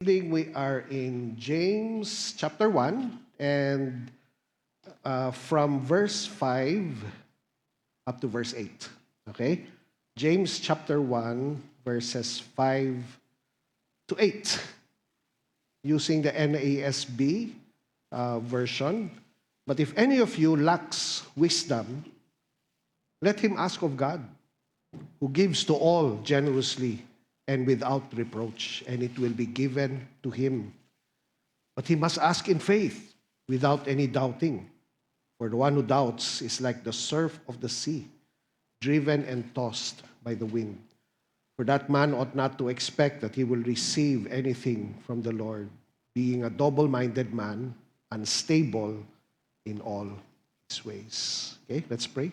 Evening, we are in James chapter 1 and from verse 5 up to verse 8. Okay? James chapter 1 verses 5 to 8 using the NASB version. But if any of you lacks wisdom, let him ask of God, who gives to all generously and without reproach, and it will be given to him. But he must ask in faith, without any doubting. For the one who doubts is like the surf of the sea, driven and tossed by the wind. For that man ought not to expect that he will receive anything from the Lord, being a double-minded man, unstable in all his ways. Okay, let's pray.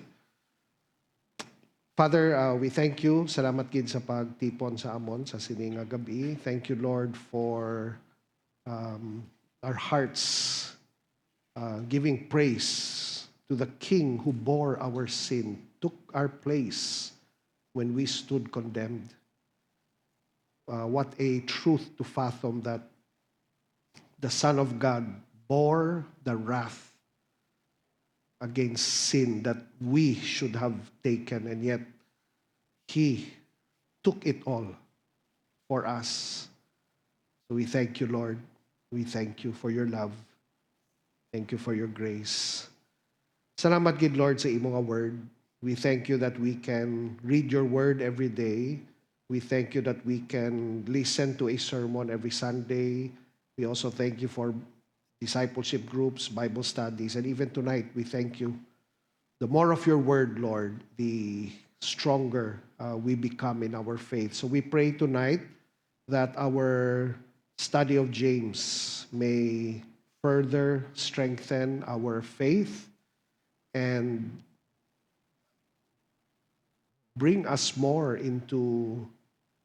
Father, we thank you. Salamat gid sa pagtipon sa amon sa sining nga gabi. Thank you, Lord, for our hearts giving praise to the King who bore our sin, took our place when we stood condemned. What a truth to fathom that the Son of God bore the wrath against sin that we should have taken, and yet He took it all for us. So we thank you, Lord. We thank you for your love. Thank you for your grace. Salamat gid, Lord, sa imong word. We thank you that we can read your word every day. We thank you that we can listen to a sermon every Sunday. We also thank you for discipleship groups, Bible studies, and even tonight, we thank you. The more of your word, Lord, the stronger we become in our faith. So we pray tonight that our study of James may further strengthen our faith and bring us more into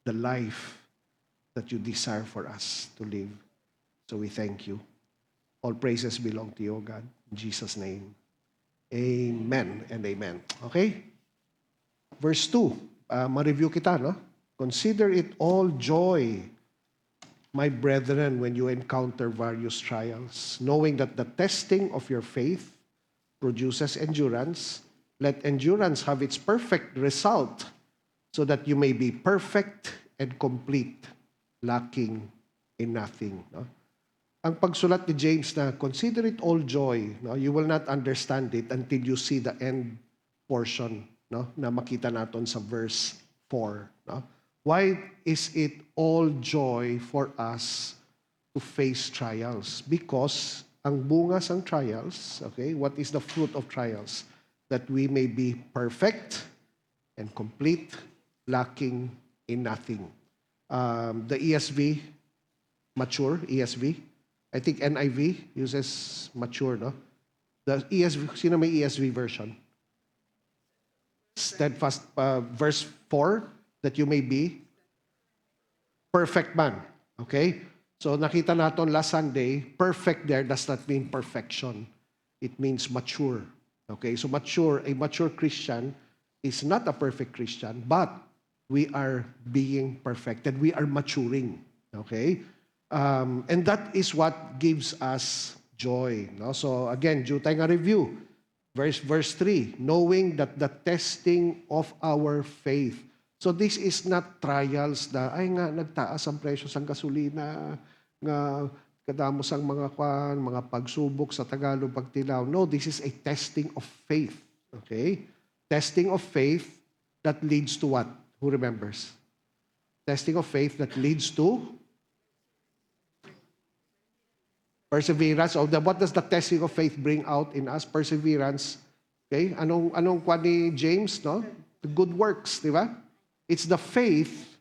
the life that you desire for us to live. So we thank you. All praises belong to you, God. In Jesus' name, amen and amen. Okay? Verse 2, ma-review kita, no? Consider it all joy, my brethren, when you encounter various trials, knowing that the testing of your faith produces endurance. Let endurance have its perfect result, so that you may be perfect and complete, lacking in nothing. No? Ang pagsulat ni James na consider it all joy, no? You will not understand it until you see the end portion, no? Na makita naton sa verse 4. No? Why is it all joy for us to face trials? Because ang bunga sang trials, okay, what is the fruit of trials? That we may be perfect and complete, lacking in nothing. The ESV, mature ESV, I think NIV uses mature, no? The ESV, sino may ESV version? Steadfast, verse 4, that you may be perfect man. Okay? So nakita natin last Sunday, perfect there does not mean perfection. It means mature. Okay? So mature, a mature Christian is not a perfect Christian, but we are being perfected. We are maturing. Okay? And that is what gives us joy. No? So again, due tayo nga review. Verse 3, knowing that the testing of our faith. So this is not trials na, ay nga, nagtaas ang presyo sa gasolina, nga kadamos ang mga pagsubok sa Tagalog pagtilaw. No, this is a testing of faith. Okay? Testing of faith that leads to what? Who remembers? Testing of faith that leads to perseverance. What does the testing of faith bring out in us? Perseverance. Okay? Anong kwa ni James, no? The good works, di ba? It's the faith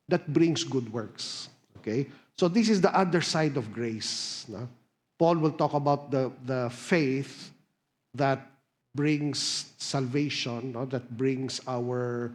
that brings good works. Okay? So this is the other side of grace. No? Paul will talk about the faith that brings salvation, no? That brings our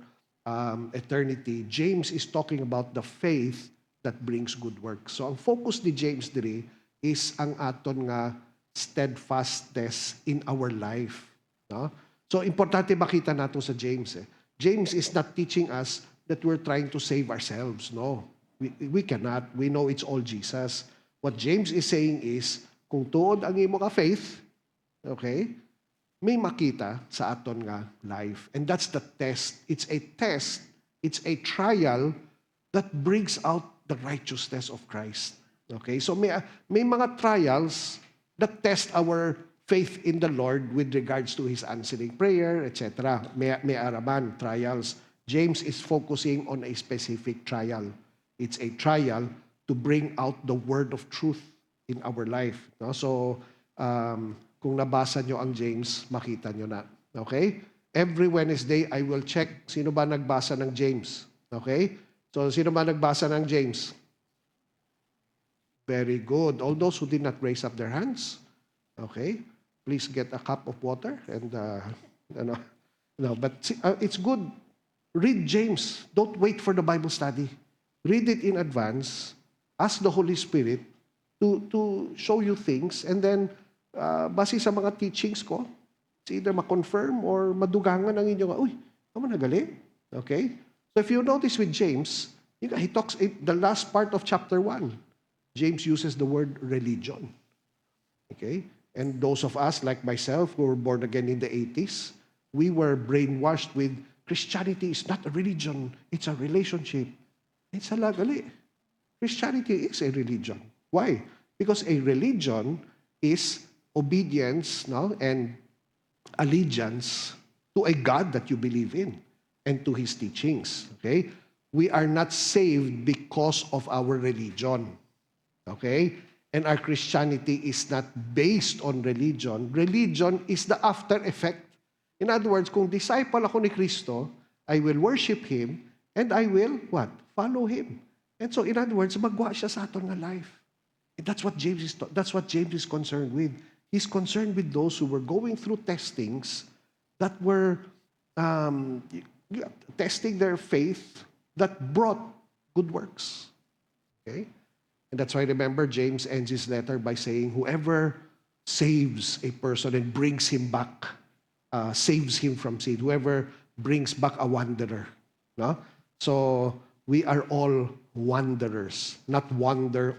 eternity. James is talking about the faith that brings good works. So ang focus ni James diri is ang aton nga steadfastness in our life. No? So, importante makita nato sa James. James is not teaching us that we're trying to save ourselves. No. We cannot. We know it's all Jesus. What James is saying is, kung tuod ang imo ka faith, okay, may makita sa aton nga life. And that's the test. It's a test. It's a trial that brings out the righteousness of Christ. Okay? So may mga trials that test our faith in the Lord with regards to His answering prayer, etc. May araman, trials. James is focusing on a specific trial. It's a trial to bring out the word of truth in our life. No? So, kung nabasa nyo ang James, makita nyo na. Okay? Every Wednesday, I will check sino ba nagbasa ng James. Okay? So, sino ba nagbasa ng James? Very good. All those who did not raise up their hands, okay? Please get a cup of water and, but it's good. Read James. Don't wait for the Bible study. Read it in advance. Ask the Holy Spirit to show you things, and then base sa mga teachings ko, it's either ma-confirm or madugangan ang inyong, uy, tama na galing. Okay? So if you notice with James, he talks in the last part of chapter 1. James uses the word religion. Okay? And those of us, like myself, who were born again in the 80s, we were brainwashed with Christianity is not a religion, it's a relationship. It's a lagali. Christianity is a religion. Why? Because a religion is obedience, no, and allegiance to a God that you believe in and to His teachings. Okay? We are not saved because of our religion. Okay? And our Christianity is not based on religion. Religion is the after effect. In other words, kung disciple ako ni Kristo, I will worship Him and I will, what? Follow Him. And so, in other words, magwa siya sa aton nga life. And that's what James is concerned with. He's concerned with those who were going through testings that were testing their faith that brought good works. Okay? And that's why, remember, James ends his letter by saying, whoever saves a person and brings him back, saves him from sin. Whoever brings back a wanderer. No? So, we are all wanderers. Not wander,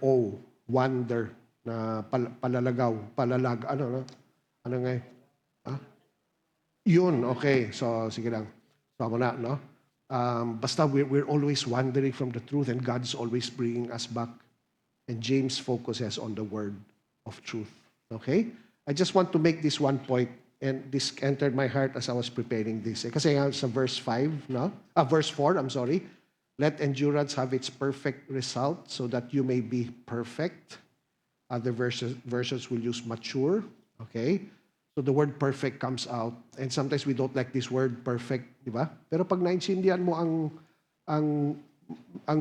wander. Na palalag, ano nga eh? Yun, okay. So, sige lang. So, ako na, no? Basta we're always wandering from the truth and God's always bringing us back. And James focuses on the word of truth. Okay? I just want to make this one point, and this entered my heart as I was preparing this. Kasi nga sa verse 5, no? Verse 4, I'm sorry. Let endurance have its perfect result so that you may be perfect. Other versions will use mature. Okay? So the word perfect comes out. And sometimes we don't like this word perfect, di ba? Pero pag naintindihan mo ang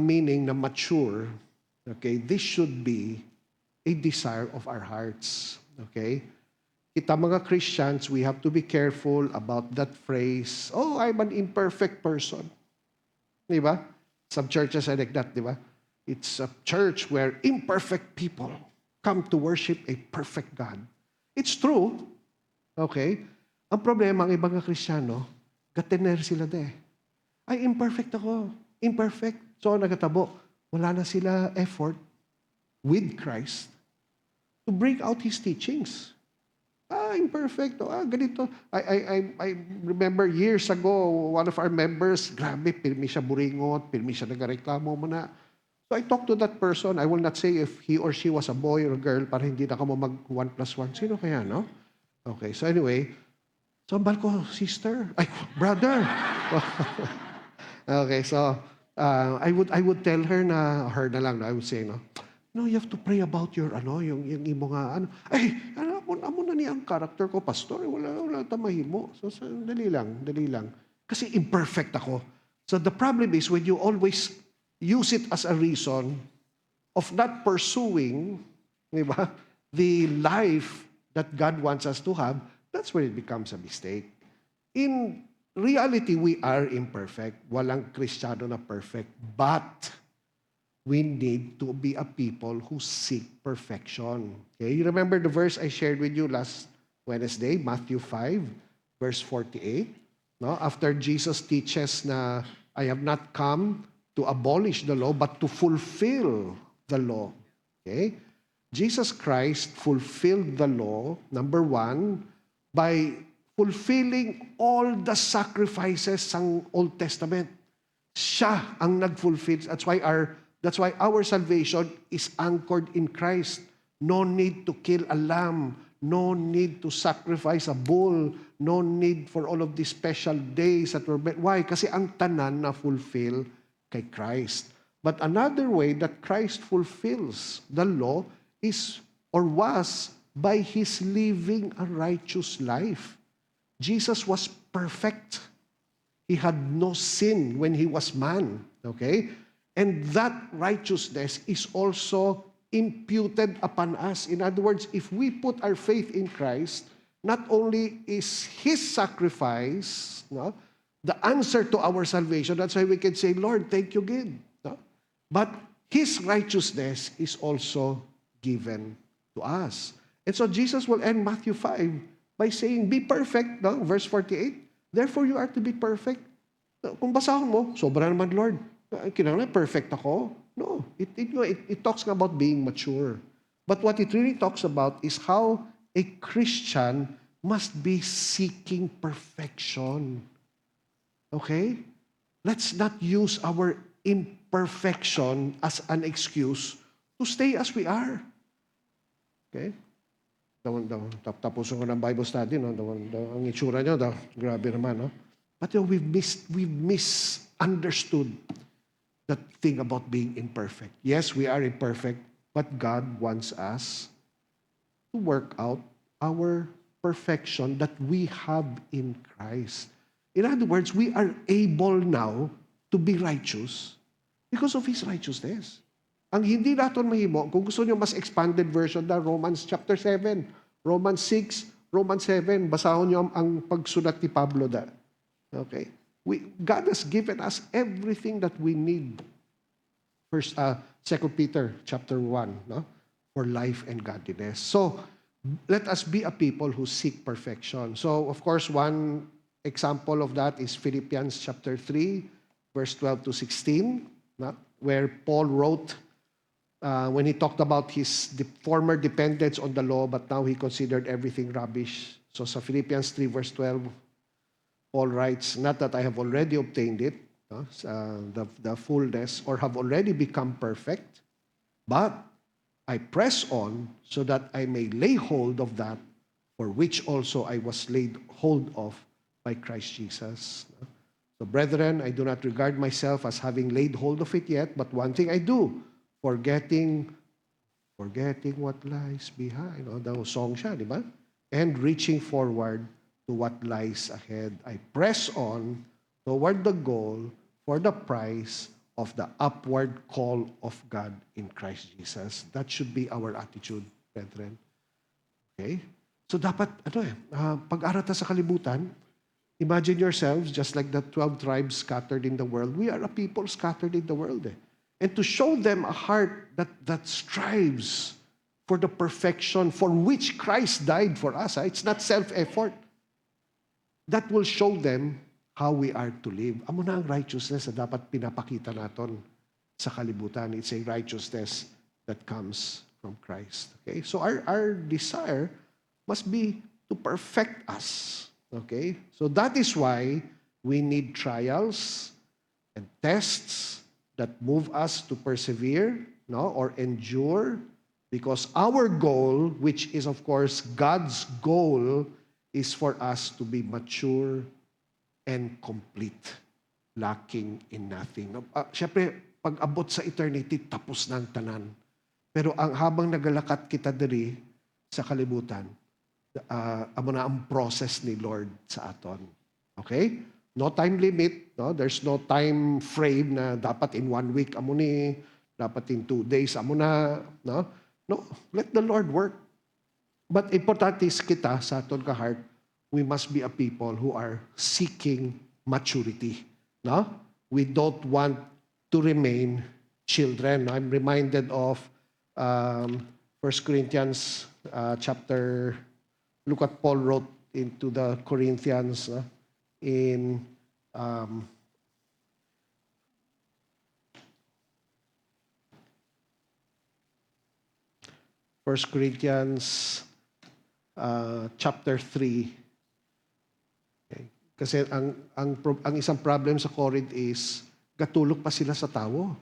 meaning na mature, okay, this should be a desire of our hearts. Okay? Kita mga Christians, we have to be careful about that phrase, oh, I'm an imperfect person. Di ba? Some churches are like that, di ba? It's a church where imperfect people come to worship a perfect God. It's true. Okay? Ang problema, ang ibang Kristiyano, gatener sila Ay, imperfect ako. Imperfect. So, nagatabo. Wala na sila effort with Christ to bring out His teachings. Imperfect. Ganito. I remember years ago, one of our members, grabe, pirmi siya buringot, pirmi siya nagareklamo mo na. So I talked to that person. I will not say if he or she was a boy or a girl para hindi na ka mo mag 1 plus 1. Sino kaya, no? Okay, so anyway, sambal ko, sister. Ay, brother. Okay, so I would tell her na lang, no? I would say, no, you have to pray about your, yung imo nga, amo na niya ang character ko, pastor, wala tamahimo. So, dali lang. Kasi imperfect ako. So the problem is when you always use it as a reason of not pursuing, di ba, the life that God wants us to have, that's where it becomes a mistake. In reality, we are imperfect. Walang Kristiyano na perfect. But we need to be a people who seek perfection. Okay, you remember the verse I shared with you last Wednesday, Matthew 5, verse 48? No? After Jesus teaches na, I have not come to abolish the law, but to fulfill the law. Okay? Jesus Christ fulfilled the law, number one, by fulfilling all the sacrifices ng Old Testament. Siya ang nag-fulfill. That's why our salvation is anchored in Christ. No need to kill a lamb. No need to sacrifice a bull. No need for all of these special days that were made. Why? Kasi ang tanan na fulfill kay Christ. But another way that Christ fulfills the law is or was by His living a righteous life. Jesus was perfect. He had no sin when He was man. Okay? And that righteousness is also imputed upon us. In other words, if we put our faith in Christ, not only is His sacrifice the answer to our salvation, that's why we can say, Lord, thank you again. But His righteousness is also given to us. And so Jesus will end Matthew 5 by saying, be perfect, verse 48. Therefore, you are to be perfect. Kung basahon mo, sobra naman, Lord. Kinahanglan perfect ako? No. It talks about being mature. But what it really talks about is how a Christian must be seeking perfection. Okay? Let's not use our imperfection as an excuse to stay as we are. Okay? Tapusin ko ng Bible study, ang itsura nyo, grabe naman, no? But we've misunderstood that thing about being imperfect. Yes, we are imperfect, but God wants us to work out our perfection that we have in Christ. In other words, we are able now to be righteous because of His righteousness. Ang hindi natin mahimo, kung gusto niyo mas expanded version na Romans chapter 7, Romans 6, Romans 7, basahon niyo ang pagsulat ni Pablo da. Okay? God has given us everything that we need. 2 Peter chapter 1, for life and godliness. So, let us be a people who seek perfection. So, of course, one example of that is Philippians chapter 3, verse 12 to 16, where Paul wrote when he talked about his former dependence on the law, but now he considered everything rubbish. So, sa Philippians 3, verse 12, Paul writes, not that I have already obtained it, the fullness, or have already become perfect, but I press on so that I may lay hold of that for which also I was laid hold of by Christ Jesus. So, brethren, I do not regard myself as having laid hold of it yet, but one thing I do, forgetting what lies behind. The song siya, di ba? And reaching forward to what lies ahead. I press on toward the goal for the prize of the upward call of God in Christ Jesus. That should be our attitude, brethren. Okay? So dapat, pag-arata sa kalibutan, imagine yourselves just like the 12 tribes scattered in the world. We are a people scattered in the world. And to show them a heart that strives for the perfection for which Christ died for us. It's not self-effort. That will show them how we are to live. Amo na ang righteousness na dapat pinapakita natin sa kalibutan. It's a righteousness that comes from Christ. Okay? So our desire must be to perfect us. Okay? So that is why we need trials and tests that move us to persevere, or endure, because our goal, which is of course God's goal, is for us to be mature and complete, lacking in nothing. Siyempre, pag abot sa eternity, tapos na ang tanan. Pero habang nagalakat kita diri sa kalibutan, amo na ang process ni Lord sa aton. Okay? No time limit. There's no time frame na dapat in 1 week, amo ni, dapat in 2 days, amo na. No, let the Lord work. But importante is kita sa aton ka heart, we must be a people who are seeking maturity. No? We don't want to remain children. I'm reminded of 1 Corinthians chapter, look what Paul wrote into the Corinthians in 1 Corinthians chapter 3. Okay. Kasi ang isang problem sa Corinth is, gatulog pa sila sa tao.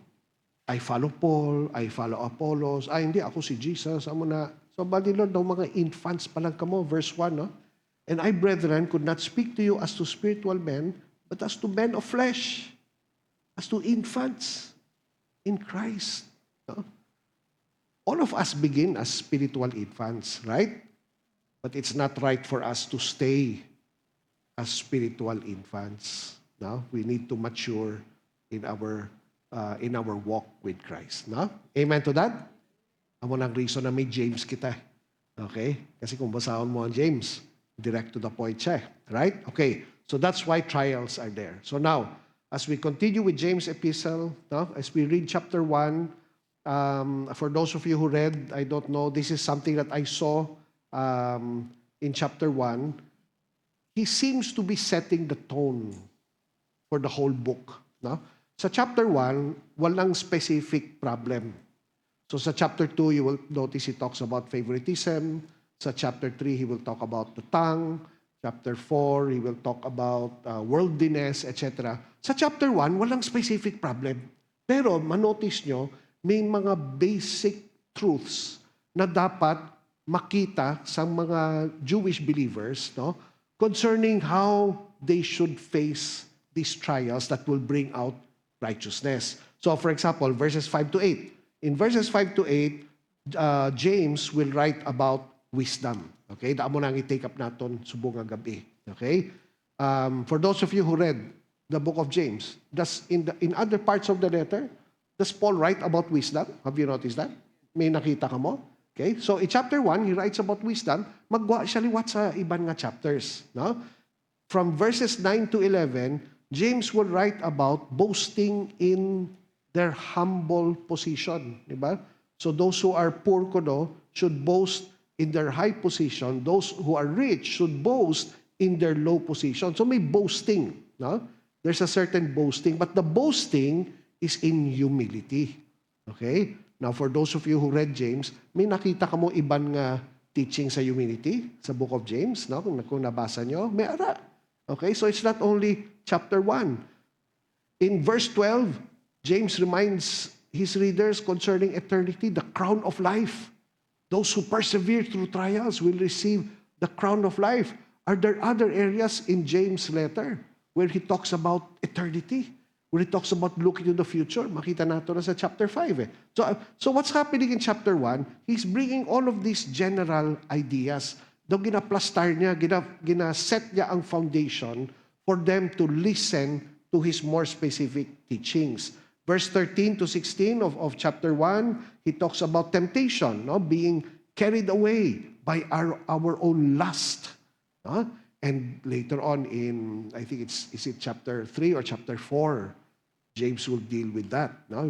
I follow Paul, I follow Apollos, hindi, ako si Jesus, amo na. So, bali Lord, daw mga infants pa lang kamo, verse 1, no? And I, brethren, could not speak to you as to spiritual men, but as to men of flesh, as to infants in Christ. No? All of us begin as spiritual infants, right? But it's not right for us to stay as spiritual infants. No? We need to mature in our walk with Christ. No? Amen to that? Amo nang reason na may James kita. Okay? Kasi kung basahon mo ang James, direct to the point siya. Right? Okay. So that's why trials are there. So now, as we continue with James' epistle, no? As we read chapter 1, for those of you who read, I don't know, this is something that I saw in chapter 1. He seems to be setting the tone for the whole book. No? Sa chapter 1, walang specific problem. So sa chapter 2, you will notice he talks about favoritism. Sa chapter 3, he will talk about the tongue. Chapter 4, he will talk about worldliness, etc. Sa chapter 1, walang specific problem. Pero manotice nyo, may mga basic truths na dapat makita sa mga Jewish believers, no, concerning how they should face these trials that will bring out righteousness. So for example, verses 5 to 8. In verses 5 to 8, James will write about wisdom. Okay? Damo nang i-take up naton subong nga gabi. Okay? For those of you who read the book of James, in other parts of the letter, does Paul write about wisdom? Have you noticed that? May nakita ka mo? Okay? So in chapter 1, he writes about wisdom. Magwa siya liwat sa iban nga chapters. No? From verses 9 to 11, James will write about boasting in their humble position. Diba? So those who are poor kono should boast in their high position. Those who are rich should boast in their low position. So may boasting. No? There's a certain boasting. But the boasting is in humility. Okay? Now, for those of you who read James, may nakita ka mo iban nga teaching sa humility sa book of James. No? Kung nabasa nyo, may ara. Okay? So it's not only chapter 1. In verse 12, James reminds his readers concerning eternity, the crown of life. Those who persevere through trials will receive the crown of life. Are there other areas in James' letter where he talks about eternity? Where he talks about looking to the future? Makita nato na sa chapter 5. So what's happening in chapter 1? He's bringing all of these general ideas. Daw ginaplastar niya, gina-set niya ang foundation for them to listen to his more specific teachings. Verse 13 to 16 of chapter 1, he talks about temptation, no? Being carried away by our own lust. No? And later on in, I think is it chapter 3 or chapter 4, James will deal with that. No?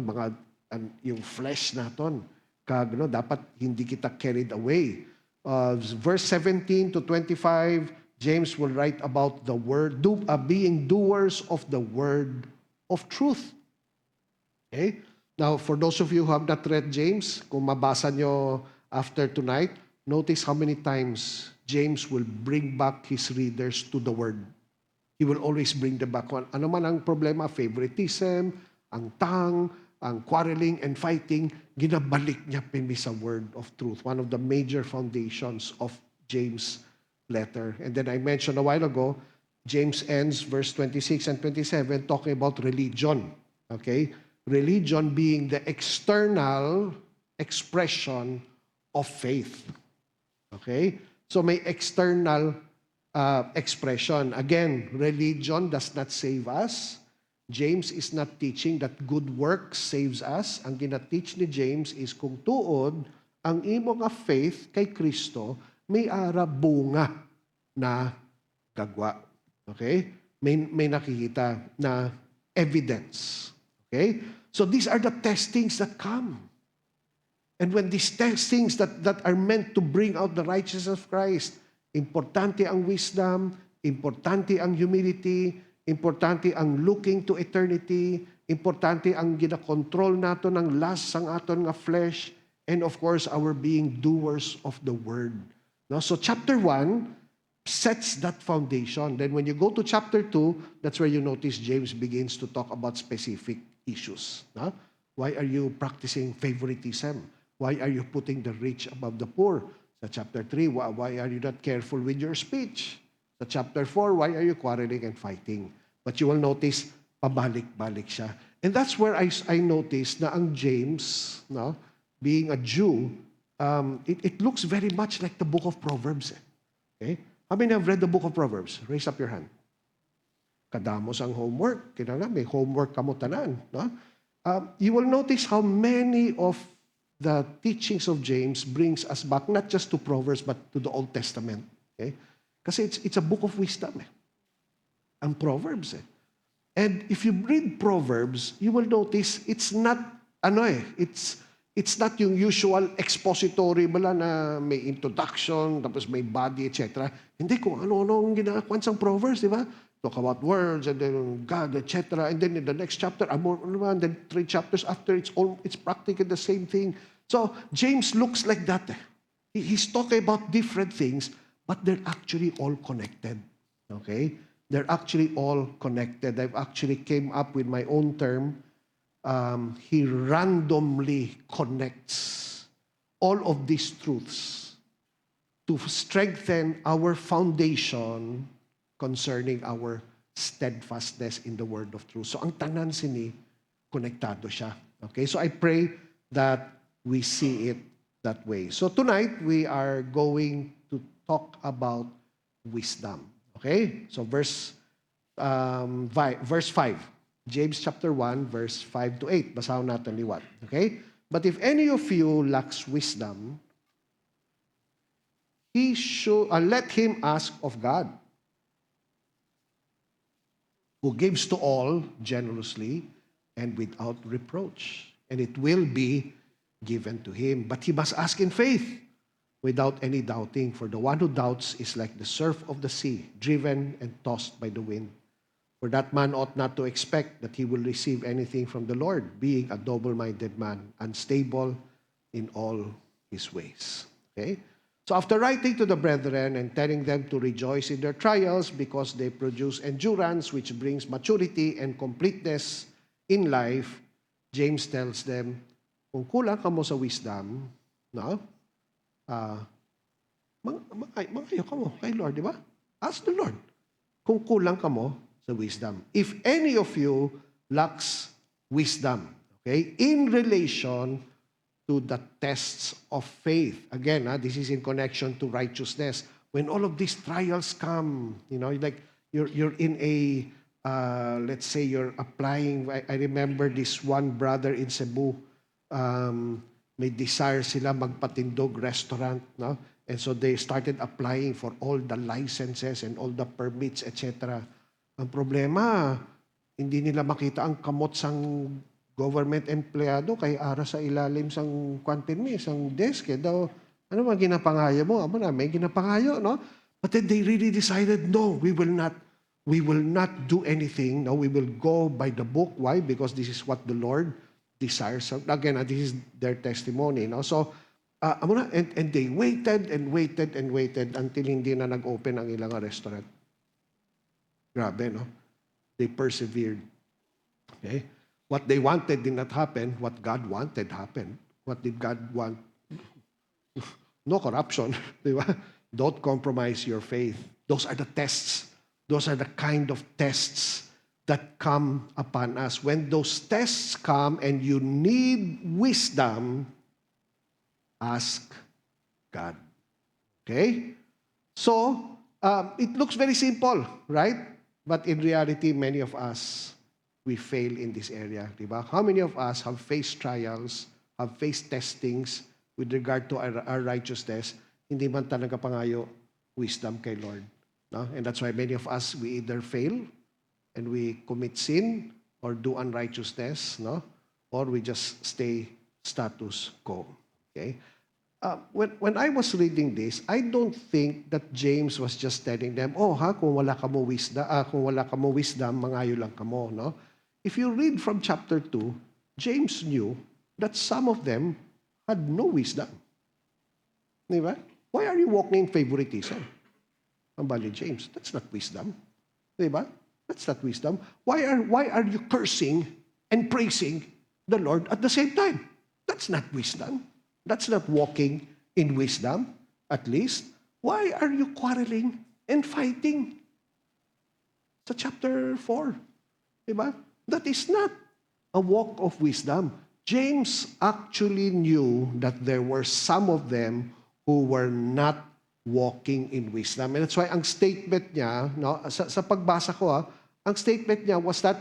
Yung flesh naton, no? Dapat hindi kita carried away. Verse 17 to 25, James will write about the word, being doers of the word of truth. Okay? Now, for those of you who have not read James, kung mabasa nyo after tonight, notice how many times James will bring back his readers to the Word. He will always bring them back. Ano man ang problema, favoritism, ang tongue, ang quarreling and fighting, ginabalik niya pinmi sa Word of truth. One of the major foundations of James' letter. And then I mentioned a while ago, James ends verse 26 and 27 talking about religion. Okay? Religion being the external expression of faith. Okay? So may external expression. Again, religion does not save us. James is not teaching that good works saves us. Ang gina-teach ni James is kung tuod ang imo nga faith kay Kristo, may ara bunga na gagwa. Okay? May nakikita na evidence. Okay? So these are the testings that come. And when these testings that are meant to bring out the righteousness of Christ, importante ang wisdom, importante ang humility, importante ang looking to eternity, importante ang gina-control nato ng lust sang aton nga flesh, and of course, our being doers of the word. No? So chapter 1 sets that foundation. Then when you go to chapter 2, that's where you notice James begins to talk about specific issues. No? Why are you practicing favoritism? Why are you putting the rich above the poor? Sa chapter 3, why are you not careful with your speech? Sa chapter 4, why are you quarreling and fighting? But you will notice, pabalik-balik siya. And that's where I noticed na ang James, no, being a Jew, it looks very much like the book of Proverbs. Okay? How many have read the book of Proverbs? Raise up your hand. Kadamos ang homework. Kinala, may homework kamo tanan. No? You will notice how many of the teachings of James brings us back not just to Proverbs but to the Old Testament. Okay? Kasi it's a book of wisdom. Ang Proverbs. And if you read Proverbs, you will notice it's not, it's not yung usual expository bala na may introduction, tapos may body, etc. Hindi kung ano-ano ang ginagawa sa Proverbs, di ba? Talk about words, and then God, etc. And then in the next chapter, and then 3 chapters after, it's practically the same thing. So James looks like that. He's talking about different things, but they're actually all connected. Okay? They're actually all connected. I've actually came up with my own term. He randomly connects all of these truths to strengthen our foundation concerning our steadfastness in the word of truth. So ang tanan sini, konektado siya. Okay? So I pray that we see it that way. So tonight, we are going to talk about wisdom. Okay? So verse 5. James chapter 1, verse 5 to 8. Basahon natin liwat. Okay? But if any of you lacks wisdom, he should let him ask of God, who gives to all generously and without reproach, and it will be given to him. But he must ask in faith, without any doubting, for the one who doubts is like the surf of the sea, driven and tossed by the wind. For that man ought not to expect that he will receive anything from the Lord, being a double-minded man, unstable in all his ways. Okay? So after writing to the brethren and telling them to rejoice in their trials because they produce endurance, which brings maturity and completeness in life, James tells them, kung kulang ka mo sa wisdom, no? Mangayo ka mo kay Lord, di ba? Ask the Lord. Kung kulang ka mo sa wisdom. If any of you lacks wisdom, okay, in relation to the tests of faith. Again, this is in connection to righteousness. When all of these trials come, like you're in a, let's say you're applying, I remember this one brother in Cebu, may desire sila magpatindog restaurant, no? And so they started applying for all the licenses and all the permits, etc. Ang problema, hindi nila makita ang kamot sang government empleyado kay ara sa ilalim sang kwantin sang desk daw ano man ginapangayo mo amo na may ginapangayo, no? But then they really decided, no, we will not do anything. No, we will go by the book. Why? Because this is what the Lord desires. Again, this is their testimony, no? So and they waited and waited and waited until hindi na nag-open ang ilang restaurant. Grabe, no? They persevered. Okay? What they wanted did not happen. What God wanted happened. What did God want? No corruption. Di ba? Don't compromise your faith. Those are the tests. Those are the kind of tests that come upon us. When those tests come and you need wisdom, ask God. Okay? So, it looks very simple, right? But in reality, many of us, we fail in this area. Diba? How many of us have faced trials, have faced testings with regard to our righteousness, hindi man talaga pangayo wisdom kay Lord. No? And that's why many of us, we either fail and we commit sin or do unrighteousness, no? Or we just stay status quo. Okay? When I was reading this, I don't think that James was just telling them, kung wala ka mo wisdom, mangayo lang ka mo, no? If you read from chapter 2, James knew that some of them had no wisdom. Di ba? Why are you walking in favoritism? Ambali James, that's not wisdom. Di ba? That's not wisdom. Why are you cursing and praising the Lord at the same time? That's not wisdom. That's not walking in wisdom, at least. Why are you quarreling and fighting? Sa chapter 4. Diba? That is not a walk of wisdom. James actually knew that there were some of them who were not walking in wisdom. And that's why ang statement niya, no, sa pagbasa ko, ang statement niya was that,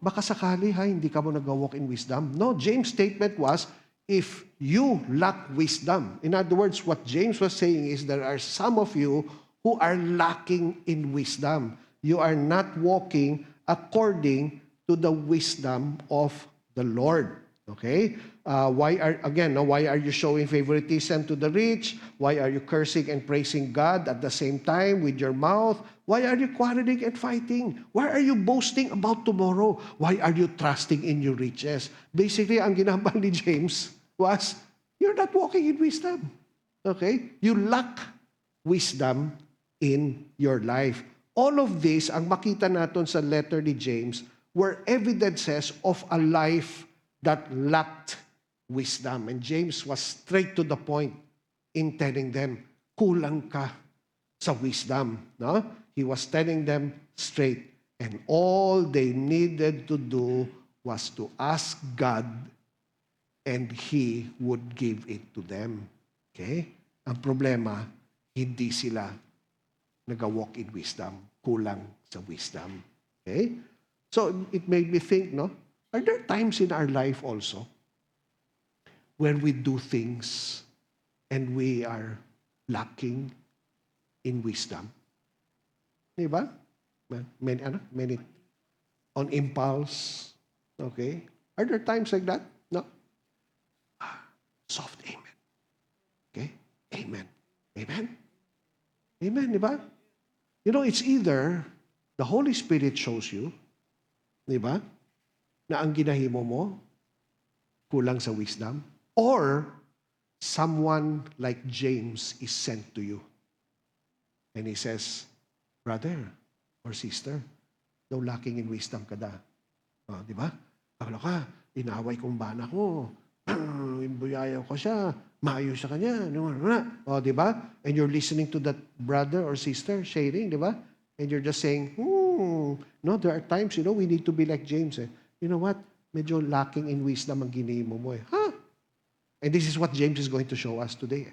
baka sakali hindi ka mo nag-walk in wisdom. No, James' statement was, if you lack wisdom. In other words, what James was saying is there are some of you who are lacking in wisdom. You are not walking according to the wisdom of the Lord. Okay? Why are you showing favoritism to the rich? Why are you cursing and praising God at the same time with your mouth? Why are you quarreling and fighting? Why are you boasting about tomorrow? Why are you trusting in your riches? Basically, ang ginambal ni James was, you're not walking in wisdom. Okay? You lack wisdom in your life. All of this, ang makita natin sa letter ni James, were evidences of a life that lacked wisdom. And James was straight to the point in telling them, kulang ka sa wisdom. No? He was telling them straight. And all they needed to do was to ask God and He would give it to them. Okay? Ang problema, hindi sila nag-walk in wisdom. Kulang sa wisdom. Okay? So it made me think, no? Are there times in our life also where we do things and we are lacking in wisdom? Diba? Many on impulse. Okay? Are there times like that? No? Soft amen. Okay? Amen. Amen? Amen, diba? You know, it's either the Holy Spirit shows you, diba, na ang ginahimo mo kulang sa wisdom, or someone like James is sent to you. And he says, brother or sister, daw lacking in wisdom ka da. Di ba? Akala ka, inaway kong bana ko. Imbuyayaw ko siya. Maayo sa kanya. Di ba? And you're listening to that brother or sister sharing, di ba? And you're just saying, no, there are times, we need to be like James. You know what? Medyo lacking in wisdom ang ginimo mo . And this is what James is going to show us today.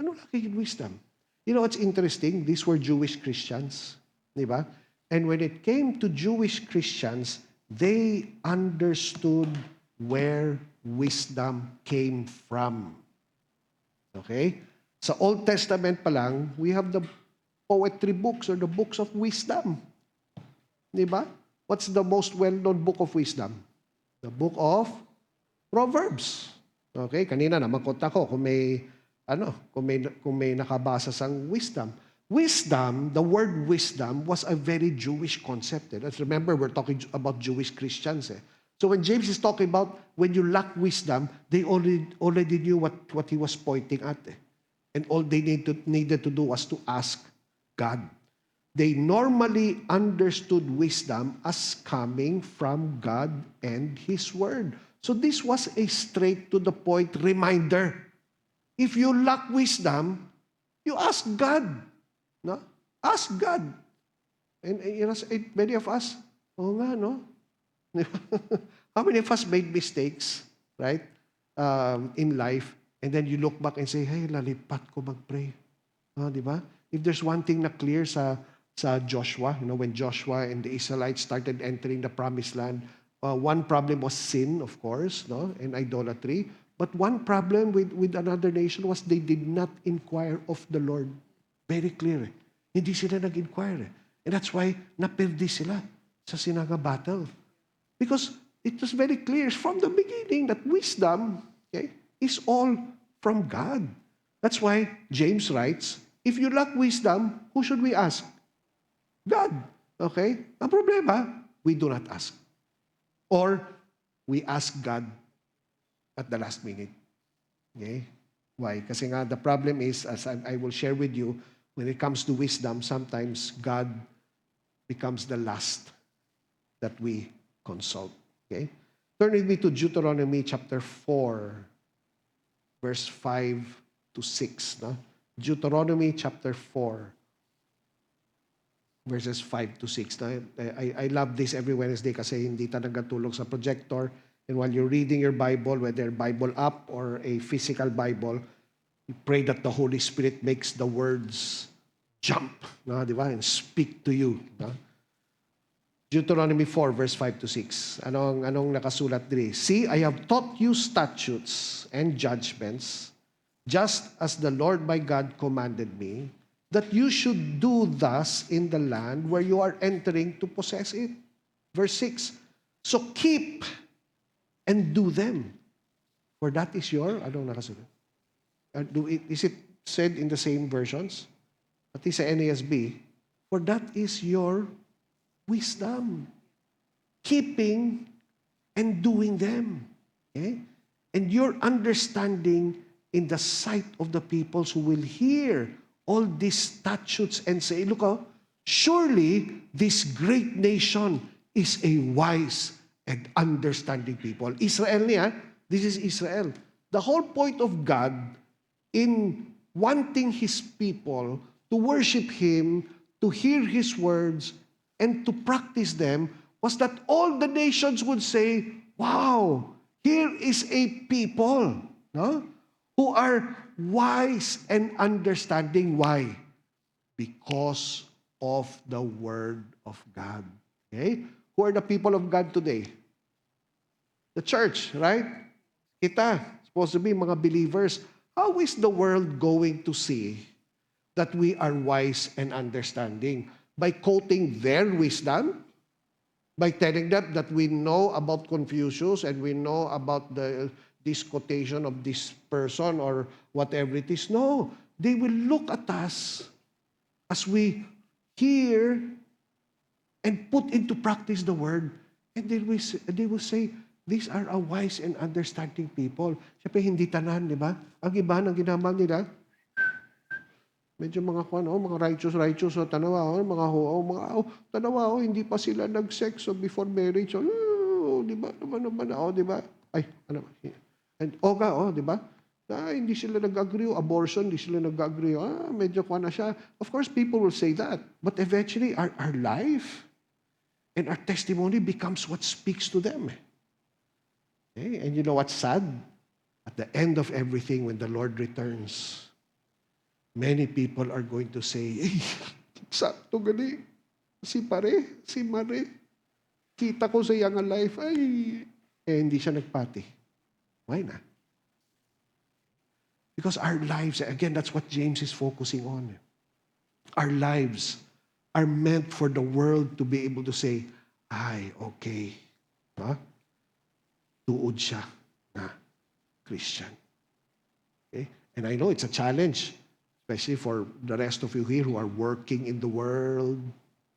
Ano lacking in wisdom? You know what's interesting? These were Jewish Christians. Di ba? And when it came to Jewish Christians, they understood where wisdom came from. Okay? Sa Old Testament pa lang, we have the poetry books or the books of wisdom. Di ba? What's the most well-known book of wisdom? The book of Proverbs. Okay? Kanina naman konta ko kung may nakabasa sang wisdom. Wisdom, the word wisdom was a very Jewish concept. Let's remember, we're talking about Jewish Christians. So when James is talking about when you lack wisdom, they already knew what he was pointing at. And all they needed to do was to ask God. They normally understood wisdom as coming from God and His Word. So this was a straight-to-the-point reminder. If you lack wisdom, you ask God. No? Ask God. And many of us, no? How many of us made mistakes, right, in life, and then you look back and say, hey, lalipat ko mag-pray. Di ba? If there's one thing na clear sa Joshua, when Joshua and the Israelites started entering the promised land, one problem was sin, of course, no, and idolatry. But one problem with another nation was they did not inquire of the Lord. Very clear. Hindi sila nag-inquire. And that's why napirdi sila sa Sinaga battle. Because it was very clear from the beginning that wisdom, is all from God. That's why James writes, if you lack wisdom, who should we ask? God. Okay? Ang problema, we do not ask. Or we ask God at the last minute. Okay? Why? Kasi nga, the problem is, as I will share with you, when it comes to wisdom, sometimes God becomes the last that we consult. Okay? Turn with me to Deuteronomy chapter 4, verse 5 to 6. No? Deuteronomy chapter 4, verses 5 to 6. No? I love this every Wednesday kasi hindi ta nagtulog sa projector. And while you're reading your Bible, whether Bible app or a physical Bible, you pray that the Holy Spirit makes the words jump, no, di ba? And speak to you. No? Deuteronomy 4, verse 5 to 6. Anong nakasulat diri? See, I have taught you statutes and judgments, just as the Lord my God commanded me, that you should do thus in the land where you are entering to possess it. Verse 6. So keep and do them. For that is your, anong nakasulat? Is it said in the same versions? At least sa NASB, for that is your wisdom. Keeping and doing them. Okay? And your understanding in the sight of the peoples who will hear all these statutes and say, look, surely this great nation is a wise and understanding people. Israel niya, this is Israel. The whole point of God in wanting His people to worship Him, to hear His words, and to practice them was that all the nations would say, wow, here is a people, no, who are wise and understanding. Why? Because of the Word of God. Okay? Who are the people of God today? The church, right? Kita, supposed to be mga believers. How is the world going to see that we are wise and understanding? By quoting their wisdom? By telling them that we know about Confucius and we know about this quotation of this person or whatever it is? No. They will look at us as we hear and put into practice the word, and they will say, these are a wise and understanding people. Siyempre, hindi tanan, di ba? Ang iba, ang ginamang nila, medyo mga mga righteous, tanawa, mga tanawa, hindi pa sila nag-sex before marriage. Di ba? Naman, di ba? Ay, ano, and di ba? Hindi sila nag-agree, abortion, hindi sila nag-agree. Medyo na siya. Of course, people will say that. But eventually, our life and our testimony becomes what speaks to them. Okay? And you know what's sad? At the end of everything, when the Lord returns, many people are going to say, sakto gali, si pare, si mare, kita ko sa iyang life, hindi siya nagpati. Why na? Because our lives, again, that's what James is focusing on. Our lives are meant for the world to be able to say, okay. Tuod siya na Christian. Okay? And I know it's a challenge, especially for the rest of you here who are working in the world.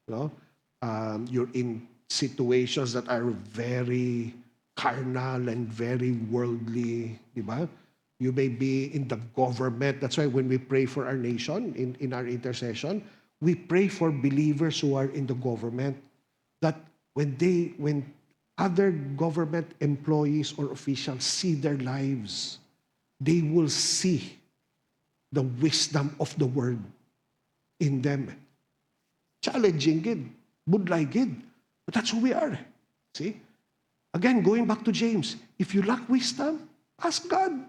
You're in situations that are very carnal and very worldly. Diba? You may be in the government. That's why when we pray for our nation, in our intercession, we pray for believers who are in the government, that when other government employees or officials see their lives, they will see the wisdom of the word in them. Challenging gid, budlay gid. But that's who we are. See? Again, going back to James, if you lack wisdom, ask God.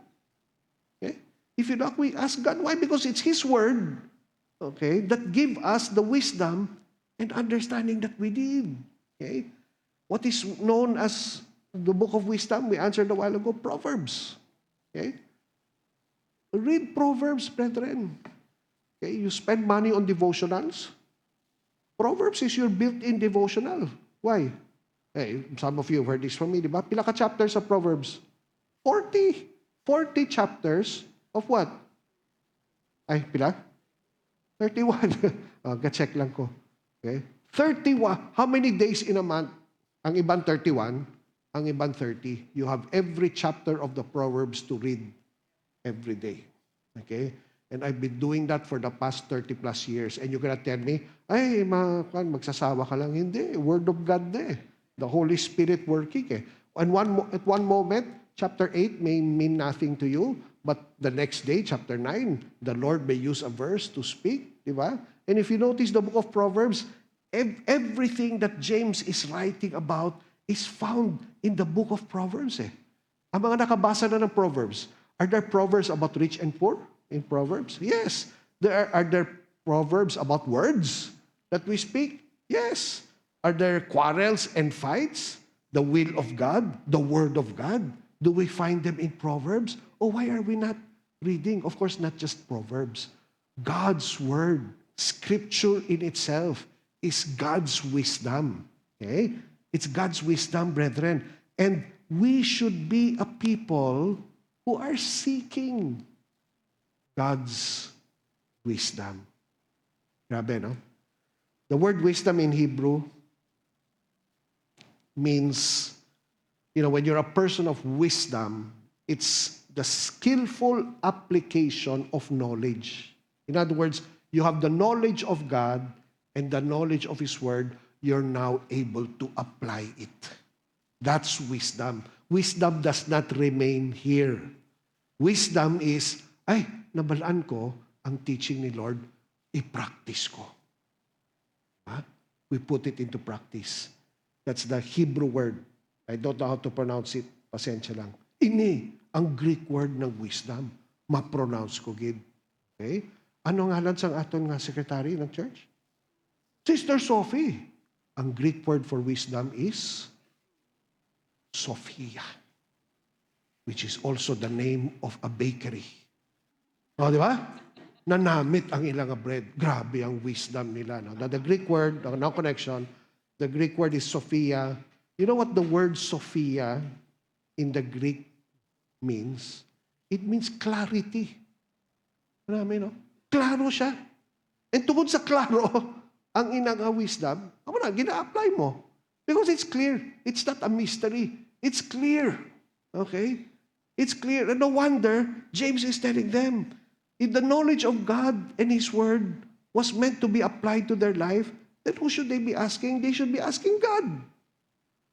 Okay? If you lack wisdom, ask God. Why? Because it's His word, okay, that give us the wisdom and understanding that we need. Okay? What is known as the book of wisdom, we answered a while ago, Proverbs. Okay? Read Proverbs, brethren. Okay? You spend money on devotionals. Proverbs is your built-in devotional. Why? Hey, some of you have heard this from me, di ba? Pila ka chapters of Proverbs? 40. 40 chapters of what? Ay, pila? 31. Ga-check lang ko. Okay? 31. How many days in a month? Ang ibang 31, ang ibang 30. You have every chapter of the Proverbs to read. every day. Okay? And I've been doing that for the past 30 plus years. And you're gonna tell me, ay, magsasawa ka lang. Hindi. Word of God na eh. The Holy Spirit working eh. And at one moment, chapter 8 may mean nothing to you, but the next day, chapter 9, the Lord may use a verse to speak. Di ba? And if you notice the book of Proverbs, everything that James is writing about is found in the book of Proverbs eh. Ang mga nakabasa na ng Proverbs, are there Proverbs about rich and poor in Proverbs? Yes. Are there Proverbs about words that we speak? Yes. Are there quarrels and fights? The will of God, the word of God. Do we find them in Proverbs? Oh, why are we not reading? Of course, not just Proverbs. God's word, scripture in itself, is God's wisdom. Okay? It's God's wisdom, brethren. And we should be a people who are seeking God's wisdom. Grabe, no? The word wisdom in Hebrew means, when you're a person of wisdom, it's the skillful application of knowledge. In other words, you have the knowledge of God and the knowledge of His Word, you're now able to apply it. That's wisdom. Wisdom does not remain here. Wisdom is, ay, nabalaan ko ang teaching ni Lord, i-practice ko. We put it into practice. That's the Hebrew word. I don't know how to pronounce it. Pasensya lang. Ini ang Greek word ng wisdom. Ma-pronounce ko, gid. Okay? Ano ngalan sang aton nga secretary ng church? Sister Sophie. Ang Greek word for wisdom is Sophia, which is also the name of a bakery. O, di ba? Nanamit ang ilang bread. Grabe ang wisdom nila. No? The Greek word, no connection, the Greek word is Sophia. You know what the word Sophia in the Greek means? It means clarity. Marami, no? Klaro siya. And tungkol sa klaro, ang inang wisdom, gina-apply mo. Because it's clear. It's not a mystery. It's clear. Okay? It's clear. And no wonder, James is telling them, if the knowledge of God and His Word was meant to be applied to their life, then who should they be asking? They should be asking God.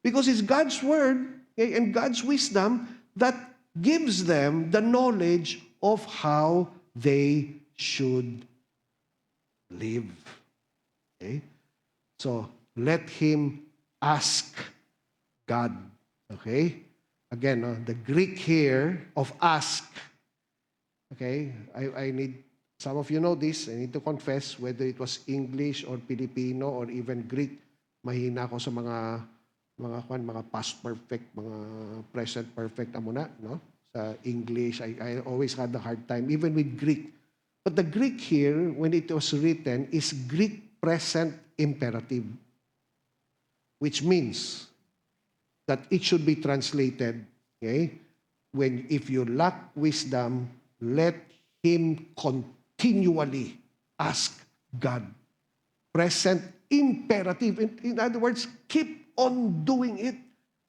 Because it's God's Word and God's wisdom that gives them the knowledge of how they should live. Okay? So, let him ask God. Okay? Again, the Greek here of ask. Okay? I need, some of you know this, I need to confess, whether it was English or Filipino or even Greek, mahina ako sa mga past perfect, mga present perfect muna, no? Sa English, I always had a hard time, even with Greek. But the Greek here, when it was written, is Greek present imperative, which means that it should be translated, okay? If you lack wisdom, let him continually ask God. Present imperative. In other words, keep on doing it.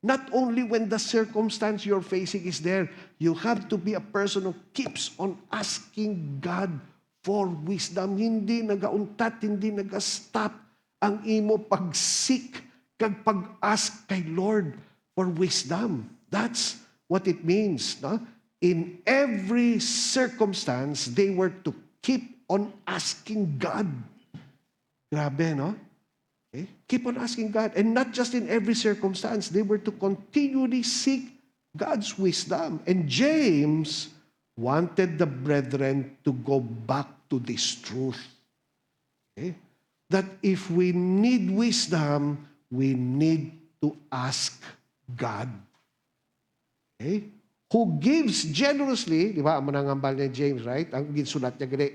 Not only when the circumstance you're facing is there, you have to be a person who keeps on asking God for wisdom. Hindi nagauntat, hindi nagastop ang imo pag-seek kag pag-ask kay Lord for wisdom. That's what it means. No? In every circumstance, they were to keep on asking God. Grabe, no? Okay? Keep on asking God. And not just in every circumstance, they were to continually seek God's wisdom. And James wanted the brethren to go back to this truth. Okay? That if we need wisdom, we need to ask God. Okay? Who gives generously, di ba, ang manangambal ni James, right? Ang ginsulat niya gani.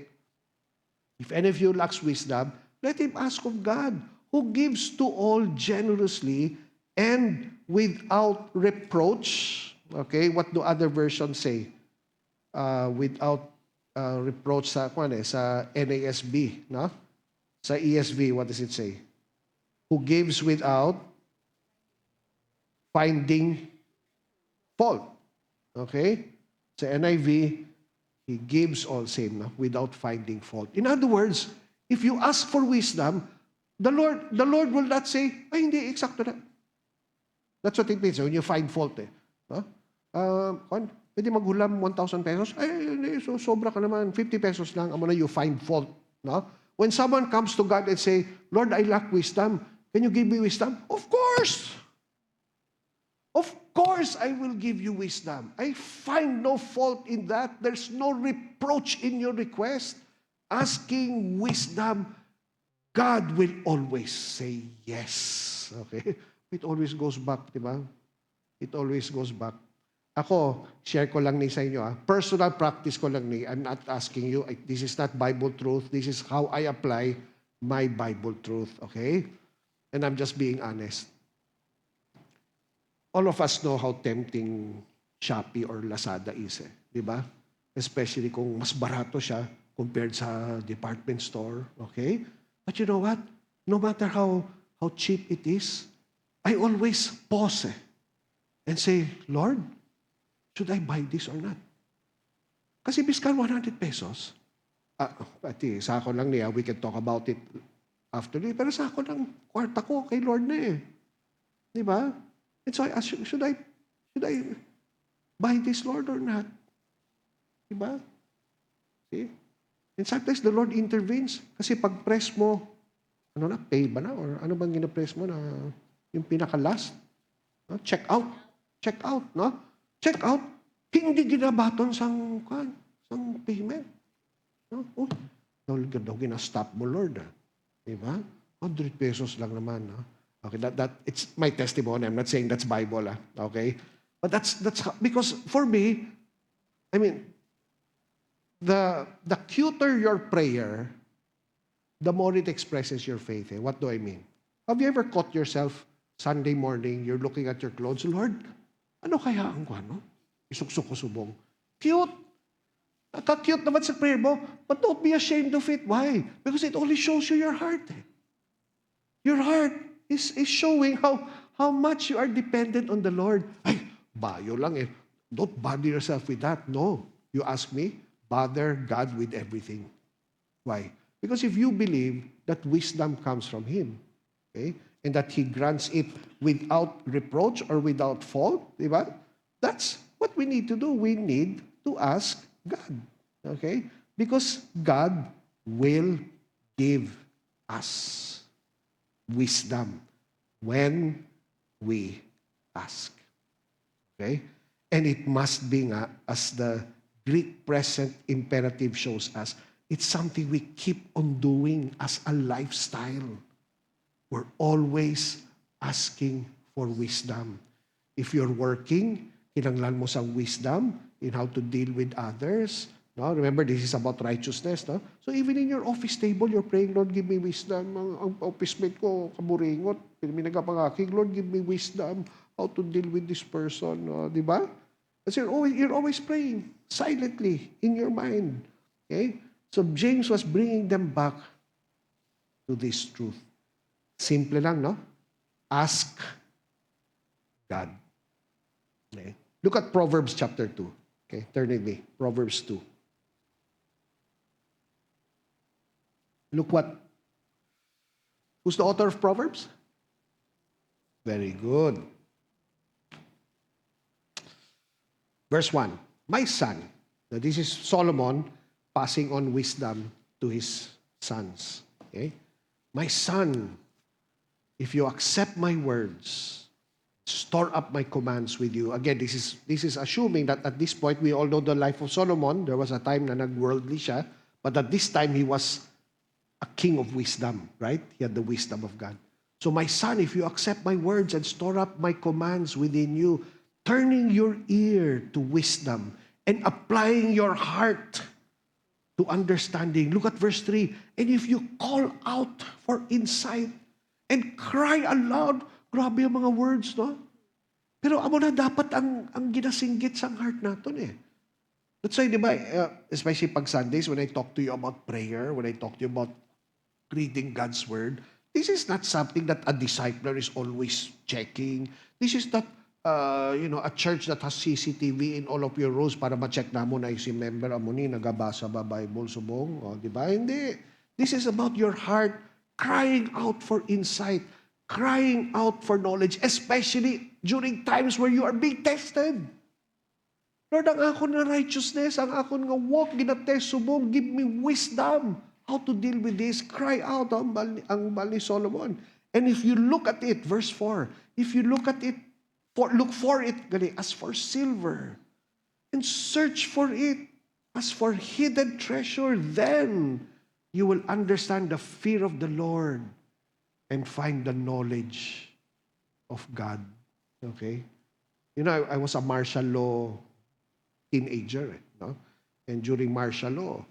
If any of you lacks wisdom, let him ask of God, who gives to all generously and without reproach. Okay, what do other versions say? Without reproach sa NASB, no? Sa ESV, what does it say? Who gives without finding fault. Okay? Sa NIV, He gives all same, no? Without finding fault. In other words, if you ask for wisdom, the Lord will not say, ay, hindi, eksakto na. That's what it means when you find fault. No? Pwede maghulam 1,000 pesos? Ay, hindi, sobra ka naman. 50 pesos lang. Amo na you find fault. No? When someone comes to God and say, Lord, I lack wisdom. Can you give me wisdom? Of course! Of course, I will give you wisdom. I find no fault in that. There's no reproach in your request. Asking wisdom, God will always say yes. Okay? It always goes back, di ba? It always goes back. Ako, share ko lang ni sa inyo. Personal practice ko lang ni. I'm not asking you. This is not Bible truth. This is how I apply my Bible truth. Okay? And I'm just being honest. All of us know how tempting Shopee or Lazada is. Di ba? Especially kung mas barato siya compared sa department store. Okay? But you know what? No matter how cheap it is, I always pause and say, Lord, should I buy this or not? Kasi biskan 100 pesos. Pati, sa ako lang niya, we can talk about it after this. Pero sa ako lang, kwarta ko kay Lord na eh. Di ba? And so I ask, should I buy this, Lord, or not? Di ba? See? And sometimes the Lord intervenes. Kasi pag press mo, ano na, pay ba na? Or ano bang gina-press mo na yung pinaka-last? No? Check out. Check out, no? Check out. Hindi ginabaton sang payment. No? Oh, daw gina-stop mo, Lord. Diba? 100 pesos lang naman. No? Okay, that it's my testimony. I'm not saying that's Bible. Okay? But that's because for me, I mean, the cuter your prayer, the more it expresses your faith. What do I mean? Have you ever caught yourself Sunday morning, you're looking at your clothes, Lord, ano kaya ang ano? Isuksok ko subong. Cute. Naka-cute naman sa prayer mo, but don't be ashamed of it. Why? Because it only shows you your heart. Your heart is showing how much you are dependent on the Lord. Ay, bayo lang eh. Don't bother yourself with that. No. You ask me, bother God with everything. Why? Because if you believe that wisdom comes from Him, okay, and that He grants it without reproach or without fault, di ba? That's what we need to do. We need to ask God. Okay? Because God will give us wisdom when we ask. Okay? And it must be nga, as the Greek present imperative shows us, it's something we keep on doing as a lifestyle. We're always asking for wisdom. If you're working, kinanglan mo sa wisdom in how to deal with others. No? Remember, this is about righteousness. No? So even in your office table, you're praying, Lord, give me wisdom. Ang office mate ko, kaburingot. Pinagapangakig, Lord, give me wisdom how to deal with this person. Di ba? Kasi you're always praying silently in your mind. Okay? So James was bringing them back to this truth. Simple lang, no? Ask God. Okay? Look at Proverbs chapter 2. Okay, turn with me. Proverbs 2. Look who's the author of Proverbs? Very good. Verse 1. My son. Now this is Solomon passing on wisdom to his sons. Okay? My son, if you accept my words, store up my commands with you. Again, this is assuming that at this point, we all know the life of Solomon. There was a time na nag-worldly siya, but at this time, he was a king of wisdom, right? He had the wisdom of God. So my son, if you accept my words and store up my commands within you, turning your ear to wisdom and applying your heart to understanding. Look at verse 3. And if you call out for insight and cry aloud, grabe ang mga words, no? Pero amo na dapat ang ginasinggit sa heart natin eh. That's why, di ba, especially pag Sundays, when I talk to you about prayer, when I talk to you about reading God's Word, this is not something that a discipler is always checking. This is not a church that has CCTV in all of your rooms para ma-check na mo na si member amo ni nagabasa ba Bible subong, di ba? Hindi. This is about your heart crying out for insight, crying out for knowledge, especially during times where you are being tested. Lord, ang akon nga righteousness, ang akon nga walk, ginatest subong, give me wisdom how to deal with this. Cry out ang bal ni Solomon. And if you look at it, verse 4, if you look at it, look for it as for silver, and search for it as for hidden treasure, then you will understand the fear of the Lord and find the knowledge of God. Okay? You know, I was a martial law teenager, no? And during martial law,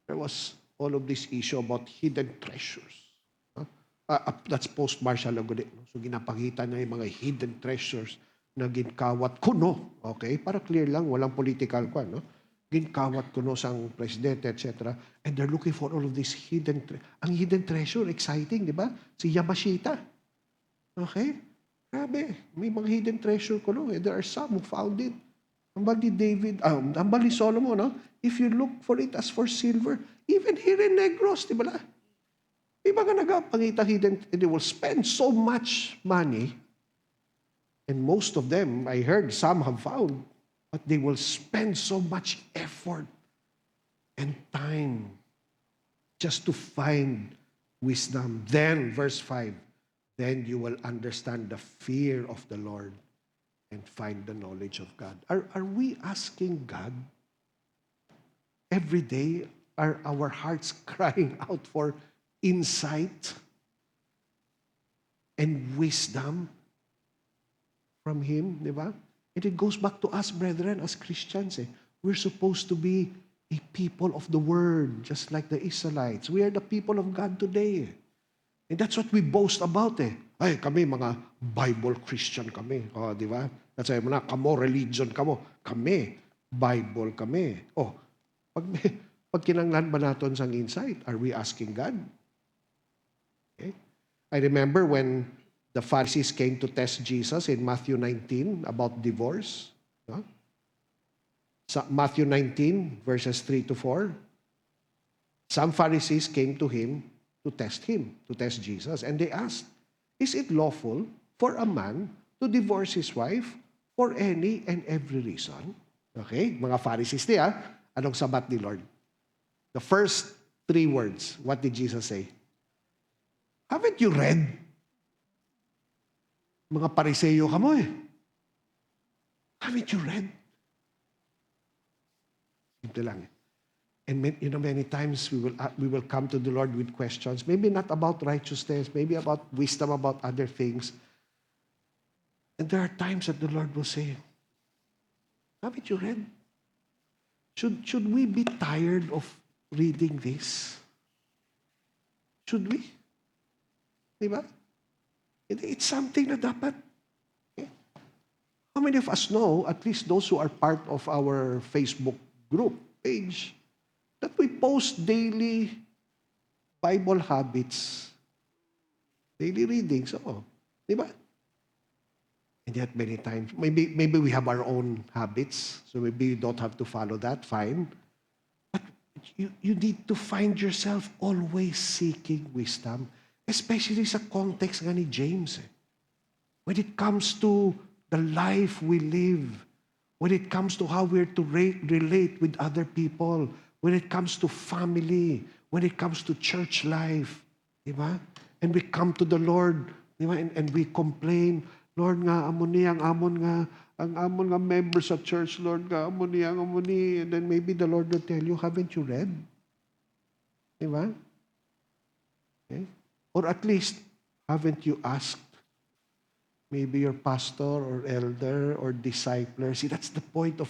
there was all of this issue about hidden treasures. No? That's post-martial law. No? So ginapakita na yung mga hidden treasures na ginkawat kuno. Okay? Para clear lang, walang political kwan, no? Ginkawat kuno sang presidente, etc. And they're looking for all of this hidden ang hidden treasure, exciting, di ba? Si Yamashita. Okay? Grabe. May mga hidden treasure kuno. There are some who found it. Ambal ni David, ambal ni Solomon, no? If you look for it as for silver, even here in Negros, di ba? May mga nagapangita hidden, and they will spend so much money, and most of them, I heard, some have found, but they will spend so much effort and time just to find wisdom. Then, verse 5, then you will understand the fear of the Lord and find the knowledge of God. Are we asking God every day? Are our hearts crying out for insight and wisdom from Him? Di ba? And it goes back to us, brethren, as Christians. We're supposed to be a people of the Word, just like the Israelites. We are the people of God today. And that's what we boast about. Ay, kami mga Bible Christian kami. O, di ba? That's why na, kamo religion kamo. Kami, Bible kami. Oh, pag kinanglan ba natin sang insight, are we asking God? Okay. I remember when the Pharisees came to test Jesus in Matthew 19 about divorce. No? So, Matthew 19, verses 3 to 4. Some Pharisees came to him, to test Jesus. And they asked, is it lawful for a man to divorce his wife for any and every reason? Okay, mga Pharisees niya, anong sabat ni Lord? The first 3 words, what did Jesus say? Haven't you read? Mga Pariseyo ka mo Haven't you read? Simple lang And many times we will come to the Lord with questions, maybe not about righteousness, maybe about wisdom, about other things. And there are times that the Lord will say, haven't you read? Should we be tired of reading this? Should we? Diba? It's something na dapat. Okay? How many of us know, at least those who are part of our Facebook group page, that we post daily Bible habits, daily readings, diba? And yet many times, maybe we have our own habits, so maybe you don't have to follow that, fine. But you need to find yourself always seeking wisdom, especially sa context nga ni James. When it comes to the life we live, when it comes to how we're to relate with other people, when it comes to family, when it comes to church life, di ba? And we come to the Lord, di ba? And we complain, Lord nga, amon ang amon nga members sa church, Lord nga, amon ni. And then maybe the Lord will tell you, haven't you read? Di ba? Okay? Or at least, haven't you asked maybe your pastor or elder or discipler? See, that's the point of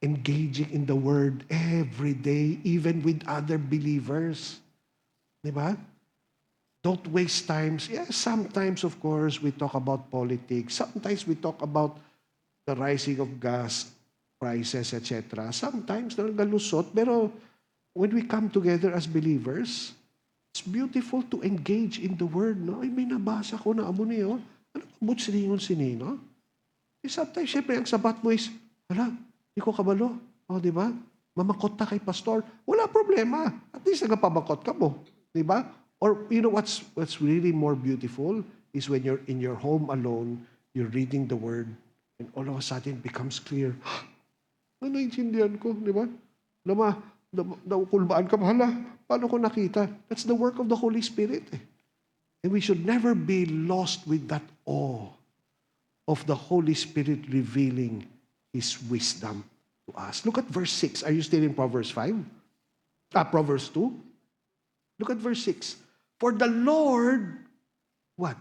engaging in the Word every day, even with other believers. Diba? Don't waste times. Yes, sometimes, of course, we talk about politics. Sometimes we talk about the rising of gas prices, etc. Sometimes nagalusot. Pero when we come together as believers, it's beautiful to engage in the Word. No? Ay, may nabasa ko na amo niyo. Ano abot siningon sinino? Sometimes, syempre, ang sabat mo is, hala, di ko kabalo. O, di ba? Mamakot na kay pastor. Wala problema. At least nagpapamakot ka mo. Di ba? Or, you know, what's really more beautiful is when you're in your home alone, you're reading the word, and all of a sudden, it becomes clear. Ano naintindihan ko, di ba? Naukulbaan ka, hala, paano ko nakita? That's the work of the Holy Spirit. And we should never be lost with that awe of the Holy Spirit revealing His wisdom to us. Look at verse 6. Are you still in Proverbs 5? Proverbs 2? Look at verse 6. For the Lord, what?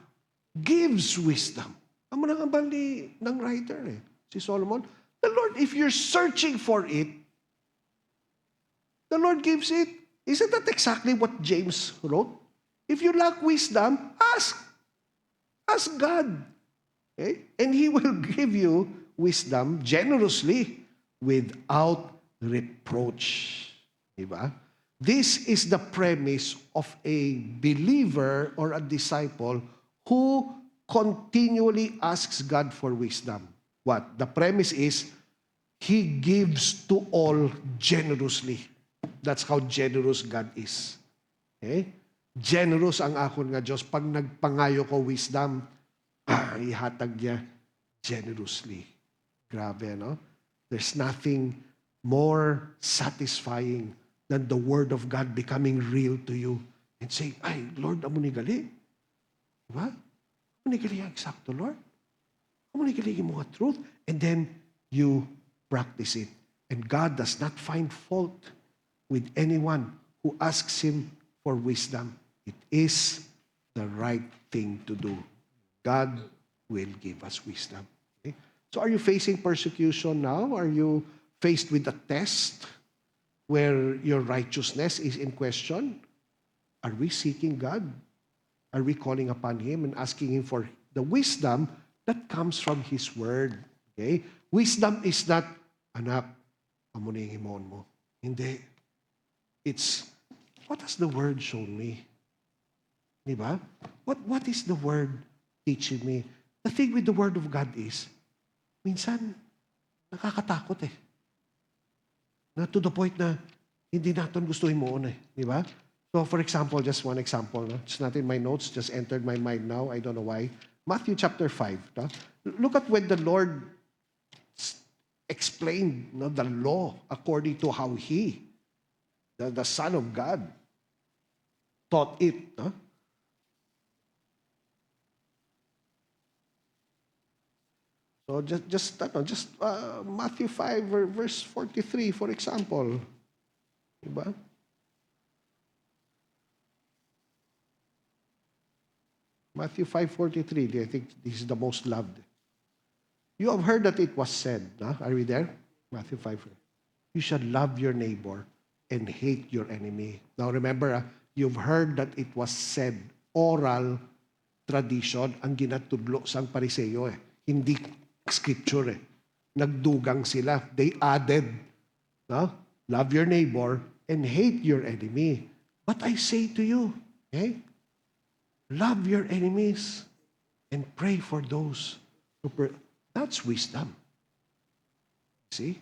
Gives wisdom. Ang manangambal ng writer, si Solomon. The Lord, if you're searching for it, the Lord gives it. Isn't that exactly what James wrote? If you lack wisdom, ask. Ask God. Okay? And He will give you wisdom generously without reproach. Diba? This is the premise of a believer or a disciple who continually asks God for wisdom. What? The premise is, He gives to all generously. That's how generous God is. Okay? Generous ang akon nga Diyos. Pag nagpangayo ko wisdom, ihatag niya generously. Grabe, no? There's nothing more satisfying than the Word of God becoming real to you and saying, ay, Lord, amo ni gali. Diba? Amo ni gali ang eksakto, Lord. Amo ni gali yung mga truth. And then, you practice it. And God does not find fault with anyone who asks Him for wisdom. It is the right thing to do. God will give us wisdom. Okay? So are you facing persecution now? Are you faced with a test where your righteousness is in question? Are we seeking God? Are we calling upon Him and asking Him for the wisdom that comes from His Word? Okay? Wisdom is not, anak, amo na yung himon mo. Hindi. It's, what has the Word shown me? Diba? What is the Word teaching me? The thing with the Word of God is, minsan, nakakatakot Na to the point na hindi natin gustuhin mo Diba? So for example, just one example. No? It's not in my notes, just entered my mind now. I don't know why. Matthew chapter 5. No? Look at when the Lord explained the law according to how He, the Son of God, taught it. No? So just Matthew 5 verse 43, for example. Diba? Matthew 5:43, I think this is the most loved. You have heard that it was said, are we there? Matthew 5. You shall love your neighbor and hate your enemy. Now remember, you've heard that it was said, oral tradition ang ginatudlo sang Pariseo Hindi scripture Nagdugang sila. They added, love your neighbor and hate your enemy. But I say to you, love your enemies and pray for those who that's wisdom. See?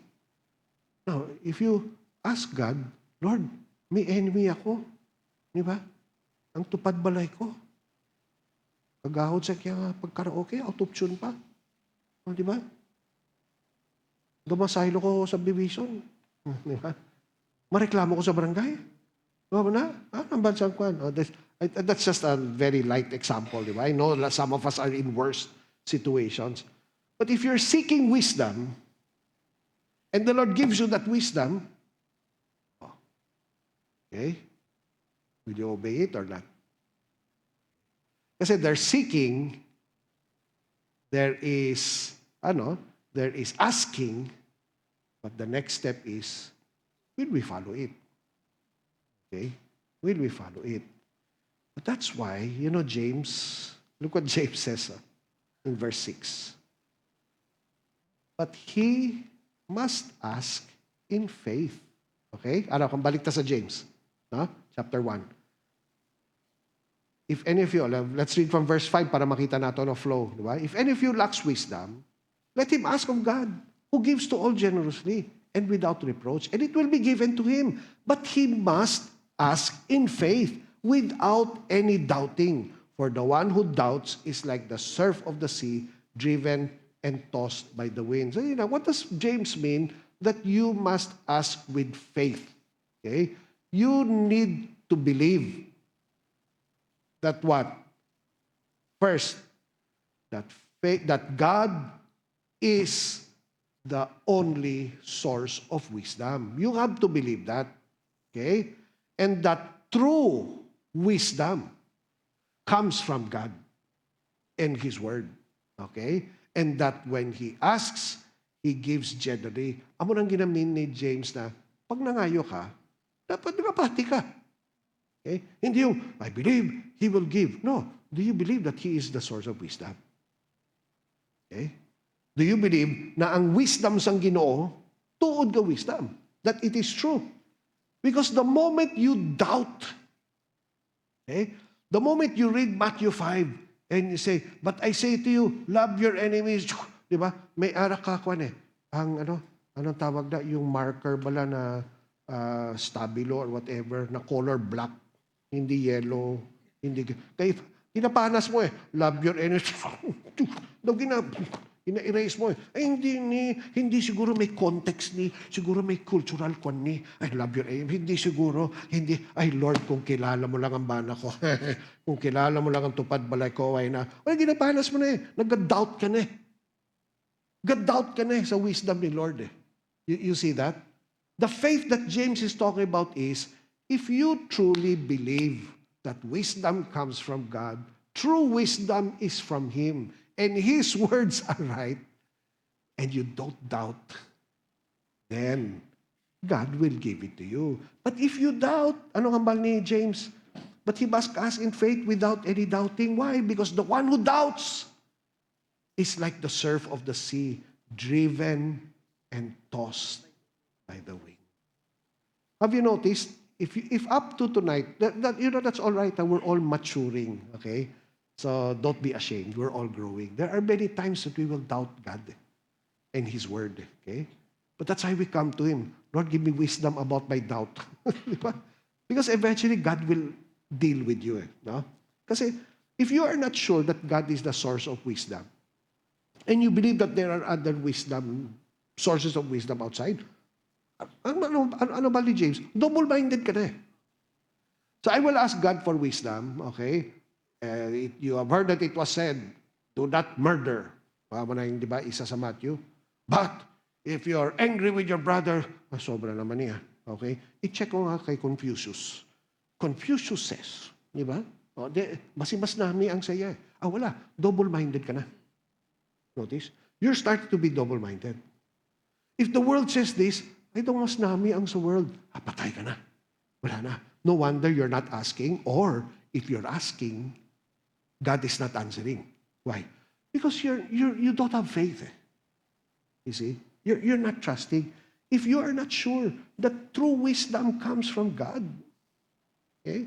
Now, if you ask God, Lord, may enemy ako. Di ba? Ang tupad balay ko. Pagahod sa kaya pagkaraoke, out of tune pa. O, di ba? Dumasahilo ko sa division. Di ba? Mareklamo ko sa barangay. Diba na? Ang bansang kwan. That's just a very light example, di ba? I know that some of us are in worse situations. But if you're seeking wisdom, and the Lord gives you that wisdom, okay, will you obey it or not? Kasi they're seeking, there is asking, but the next step is, will we follow it? Okay? Will we follow it? But that's why, James, look what James says in verse 6. But he must ask in faith. Okay? Kung balik ta sa James. Chapter 1. If any of you, let's read from verse 5 para makita natin ang flow. Diba? If any of you lacks wisdom, Let him ask of God, who gives to all generously and without reproach, and it will be given to him. But he must ask in faith, without any doubting. For the one who doubts is like the surf of the sea, driven and tossed by the wind. So, what does James mean? That you must ask with faith. Okay? You need to believe that what? First, that faith, that God is the only source of wisdom. You have to believe that. Okay? And that true wisdom comes from God and His Word. Okay? And that when He asks, He gives generally. Amo nang ginamin ni James na, pag nangayo ka, dapat nakapati ka. Okay? Hindi yung, I believe He will give. No. Do you believe that He is the source of wisdom? Okay? Do you believe na ang wisdom sang Ginoo, tuod ka wisdom? That it is true. Because the moment you doubt, okay, the moment you read Matthew 5 and you say, but I say to you, love your enemies, di ba? May arak ka kwan eh. Ang anong tawag na, yung marker bala na stabilo or whatever, na color black, hindi yellow, hindi, kaya pinapanas mo eh, love your enemies, ina-erase mo eh. Ay, hindi siguro may context ni, siguro may cultural kwan ni, I love your enemies, hindi siguro, hindi, ay Lord, kung kilala mo lang ang bana ko, kung kilala mo lang ang tupad balay ko, ay na, ay, ginapanas mo na eh, nag-doubt ka na eh. God-doubt ka na eh sa wisdom ni Lord eh. You see that? The faith that James is talking about is, if you truly believe that wisdom comes from God, true wisdom is from Him, and His words are right, and you don't doubt, then God will give it to you. But if you doubt, ano ang bal ni James? But he must ask in faith without any doubting. Why? Because the one who doubts is like the surf of the sea, driven and tossed by the wind. Have you noticed? If up to tonight, that's all right. We're all maturing, okay? So don't be ashamed. We're all growing. There are many times that we will doubt God and His Word, okay? But that's why we come to Him. Lord, give me wisdom about my doubt. Because eventually God will deal with you. No? Kasi if you are not sure that God is the source of wisdom, and you believe that there are other sources of wisdom outside, ano ba ni James? Double-minded ka na eh. So I will ask God for wisdom, okay? You have heard that it was said, do not murder. Mo na yung, di ba, isa sa Matthew. But, if you're angry with your brother, sobra naman niya, okay? I-check ko nga kay Confucius. Confucius says, di ba? Mas nami ang saya. Wala. Double-minded ka na. Notice? You're starting to be double-minded. If the world says this, ay daw mas nami ang sa world. Patay ka na. Wala na. No wonder you're not asking, or if you're asking, God is not answering. Why? Because you don't have faith. You see? You're not trusting. If you are not sure that true wisdom comes from God, okay?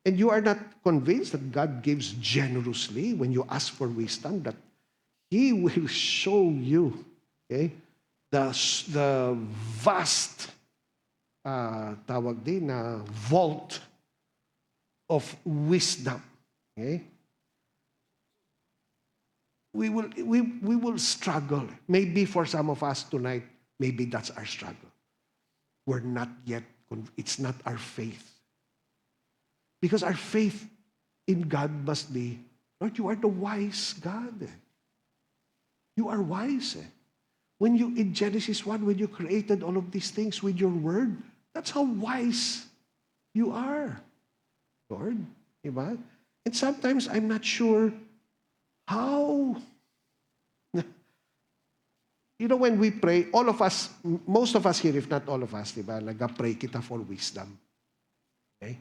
And you are not convinced that God gives generously when you ask for wisdom, that He will show you, okay, the vast tawag din na vault of wisdom. Okay? We will struggle. Maybe for some of us tonight, maybe that's our struggle. We're not yet, it's not our faith. Because our faith in God must be, Lord, you are the wise God. You are wise. When you, in Genesis 1, when you created all of these things with your word, that's how wise you are, Lord. Diba? And sometimes I'm not sure how. You know, when we pray, all of us, most of us here, if not all of us, diba, nag-pray kita for wisdom. Okay?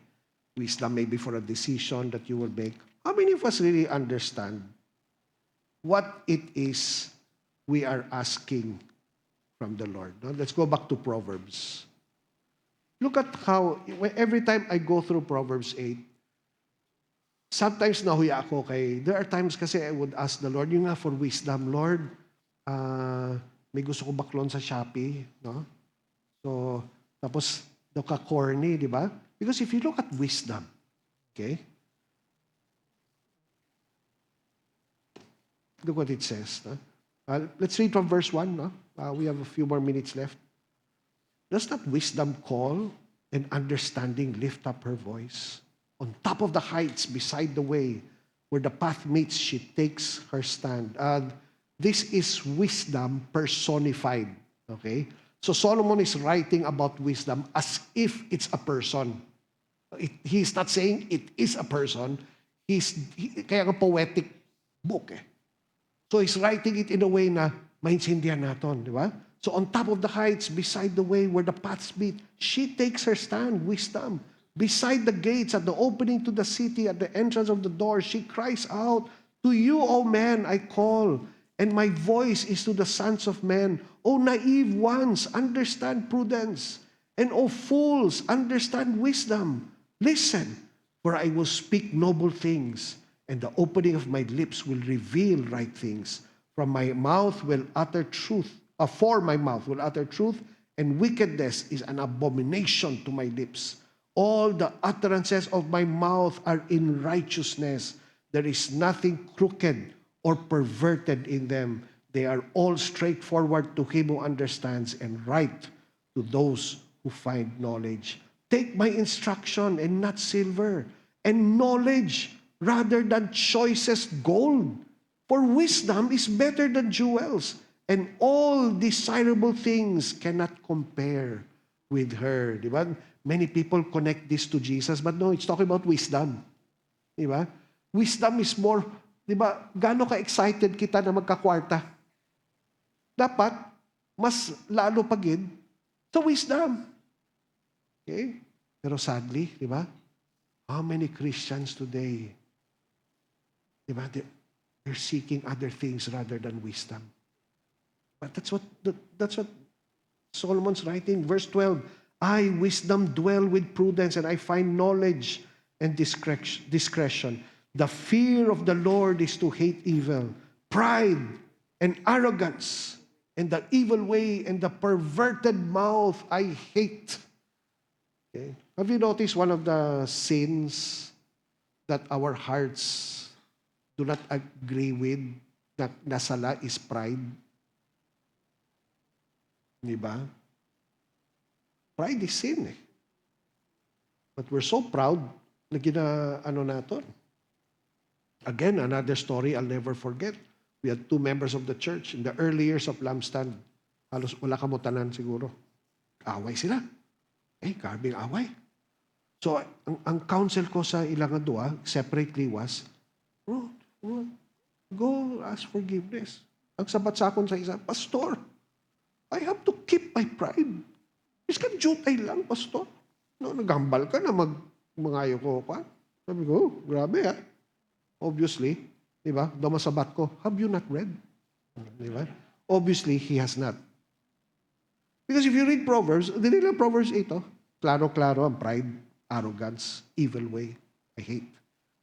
Wisdom maybe for a decision that you will make. How many of us really understand what it is we are asking from the Lord? No? Let's go back to Proverbs. Look at how, every time I go through Proverbs 8, Sometimes nahuya ako there are times kasi I would ask the Lord, yung nga for wisdom, Lord, may gusto ko baklon sa Shopee, no? So, tapos, corny, di ba? Because if you look at wisdom, okay? Look what it says. No? Let's read from verse 1. No? We have a few more minutes left. Does not wisdom call and understanding lift up her voice? On top of the heights, beside the way, where the path meets, she takes her stand. This is wisdom personified. Okay? So Solomon is writing about wisdom as if it's a person. He's not saying it is a person. Kaya nga poetic book eh. So he's writing it in a way na maintindihan natin, di ba? So on top of the heights, beside the way where the paths meet, she takes her stand, wisdom. Beside the gates, at the opening to the city, at the entrance of the door, she cries out, "To you, O man, I call, and my voice is to the sons of men. O naive ones, understand prudence, and O fools, understand wisdom. Listen, for I will speak noble things, and the opening of my lips will reveal right things. From my mouth will utter truth, for my mouth will utter truth, and wickedness is an abomination to my lips. All the utterances of my mouth are in righteousness. There is nothing crooked or perverted in them. They are all straightforward to him who understands, and right to those who find knowledge. Take my instruction and not silver, and knowledge rather than choicest gold. For wisdom is better than jewels, and all desirable things cannot compare with her." Di ba? Many people connect this to Jesus, but no, it's talking about wisdom. Di ba? Wisdom is more, di ba, gaano ka-excited kita na magkakwarta? Dapat, mas lalo pagid sa wisdom. Okay? Pero sadly, di ba? How many Christians today, di ba, they're seeking other things rather than wisdom. But that's what Solomon's writing. Verse 12, "I, wisdom, dwell with prudence, and I find knowledge and discretion. The fear of the Lord is to hate evil, pride and arrogance, and the evil way and the perverted mouth I hate." Okay. Have you noticed one of the sins that our hearts do not agree with, na nasala, is pride? Di ba? Pride is sin eh. But we're so proud na natin. Again, another story I'll never forget. We had two members of the church in the early years of Lampstand. Halos wala kamutanan siguro. Away sila. Garbing away. So, ang counsel ko sa ilang dua, separately was, go ask forgiveness. Ang sabat sa akon sa isa, "Pastor, I have to keep my pride. Iskan jutay lang, pastor. No, nagambal ka na mangayo ko pa." Sabi ko, grabe ha. Obviously, di ba? Dumasabat ko, "Have you not read?" Di ba? Obviously, he has not. Because if you read Proverbs, dinila Proverbs 8, klaro-klaro ang pride, arrogance, evil way, I hate.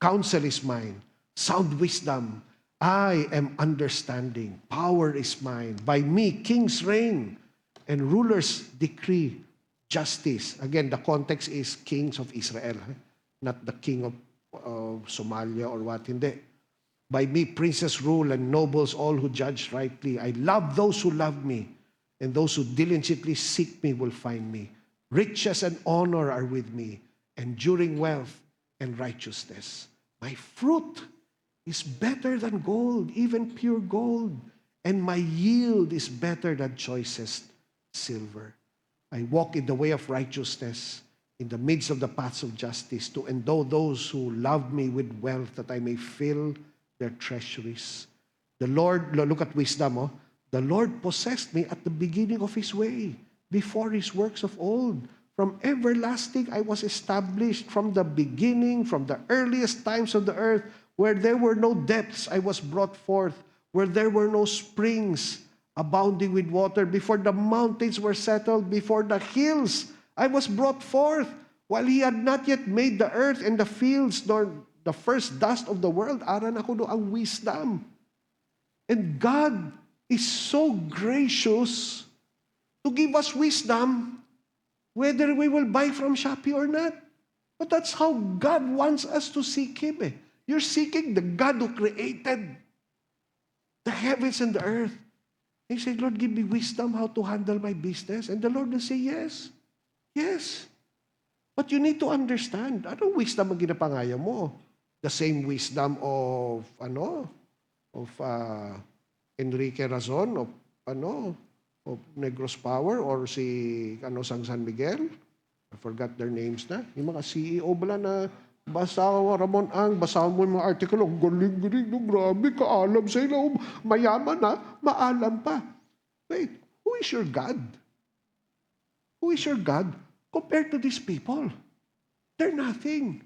Counsel is mine, sound wisdom, I am understanding, power is mine. By me, kings reign, and rulers decree justice. Again, the context is kings of Israel, not the king of Somalia or what, hindi. By me, princes rule and nobles, all who judge rightly. I love those who love me, and those who diligently seek me will find me. Riches and honor are with me, enduring wealth and righteousness. My fruit is better than gold, even pure gold, and my yield is better than choicest silver. I walk in the way of righteousness, in the midst of the paths of justice, to endow those who love me with wealth, that I may fill their treasuries. The Lord, look at wisdom, the Lord possessed me at the beginning of his way, before his works of old. From everlasting I was established, from the beginning, from the earliest times of the earth, where there were no depths, I was brought forth, where there were no springs abounding with water, before the mountains were settled, before the hills I was brought forth, while he had not yet made the earth and the fields, nor the first dust of the world, aran ako no ang wisdom. And God is so gracious to give us wisdom, whether we will buy from Shopee or not. But that's how God wants us to seek Him. You're seeking the God who created the heavens and the earth. And you say, Lord, give me wisdom how to handle my business. And the Lord will say, yes. Yes. But you need to understand, anong wisdom ang ginapangaya mo? The same wisdom of, Enrique Razon, of Negros Power, or si, Sang San Miguel? I forgot their names na. Yung mga CEO bala na, basa Ramon Ang, basa mo yung mga article, ang galing-galing, no, grabe, kaalam sa ila, mayaman na, maalam pa. Wait, who is your God? Who is your God? Compared to these people, they're nothing.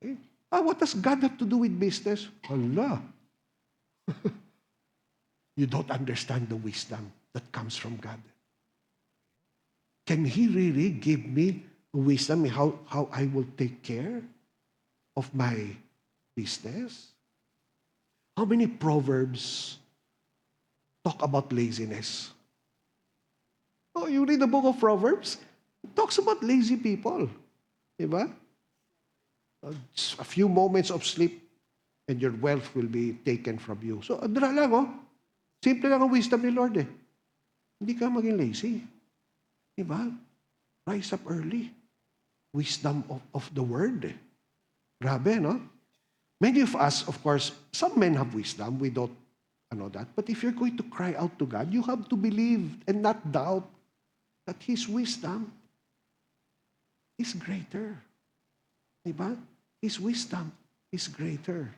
Okay? What does God have to do with business? Allah. You don't understand the wisdom that comes from God. Can He really give me wisdom how I will take care of my business? How many proverbs talk about laziness? Oh, you read the book of Proverbs? It talks about lazy people. Diba? A few moments of sleep and your wealth will be taken from you. So, adra lang, simple lang ang wisdom ni Lord Hindi ka maging lazy. Diba? Rise up early. Wisdom of the word. Grabe, no? Many of us, of course, some men have wisdom. We don't know that. But if you're going to cry out to God, you have to believe and not doubt that His wisdom is greater. Diba? His wisdom is greater.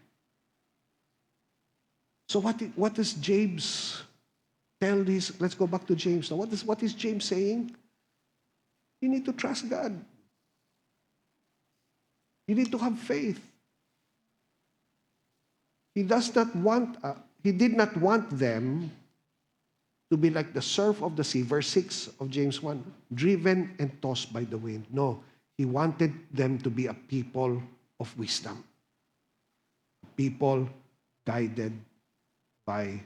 So what does James tell this? Let's go back to James now. What is James saying? You need to trust God. You need to have faith. He did not want them to be like the surf of the sea, verse 6 of James 1, driven and tossed by the wind. No, He wanted them to be a people of wisdom. People guided by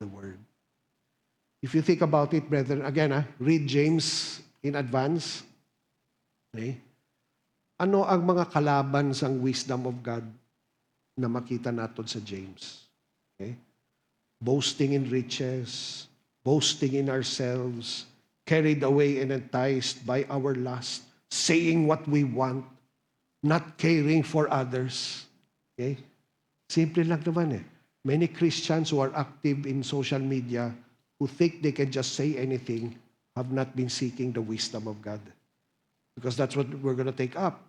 the Word. If you think about it, brethren, again, read James in advance. Okay? Ano ang mga kalaban sa wisdom of God na makita natin sa James? Okay? Boasting in riches, boasting in ourselves, carried away and enticed by our lust, saying what we want, not caring for others. Okay? Simple lang naman Many Christians who are active in social media who think they can just say anything have not been seeking the wisdom of God. Because that's what we're going to take up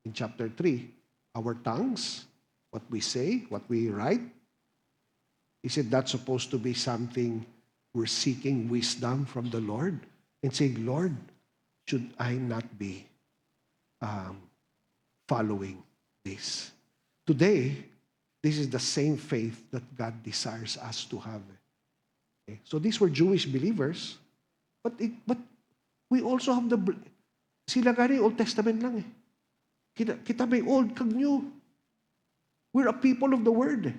in chapter 3. Our tongues, what we say, what we write, is it not supposed to be something we're seeking wisdom from the Lord and saying, Lord, should I not be following this? Today, this is the same faith that God desires us to have. Okay? So these were Jewish believers, but we also have sila gani Old Testament lang Kita may old kag new. We're a people of the Word.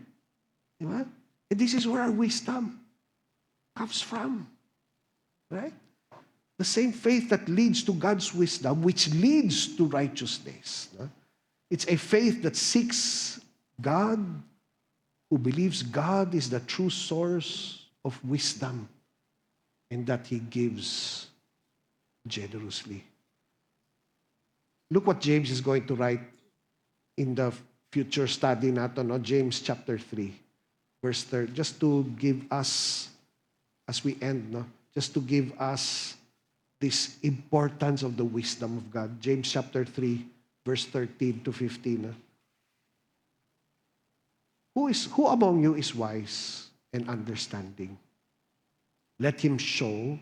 Diba? And this is where our wisdom comes from. Right? The same faith that leads to God's wisdom, which leads to righteousness. It's a faith that seeks God, who believes God is the true source of wisdom, and that He gives generously. Look what James is going to write in the future study natin, James chapter 3, verse 3, just to give us, as we end, just to give us this importance of the wisdom of God. James chapter 3, verse 13 to 15. Who among you is wise and understanding? Let him show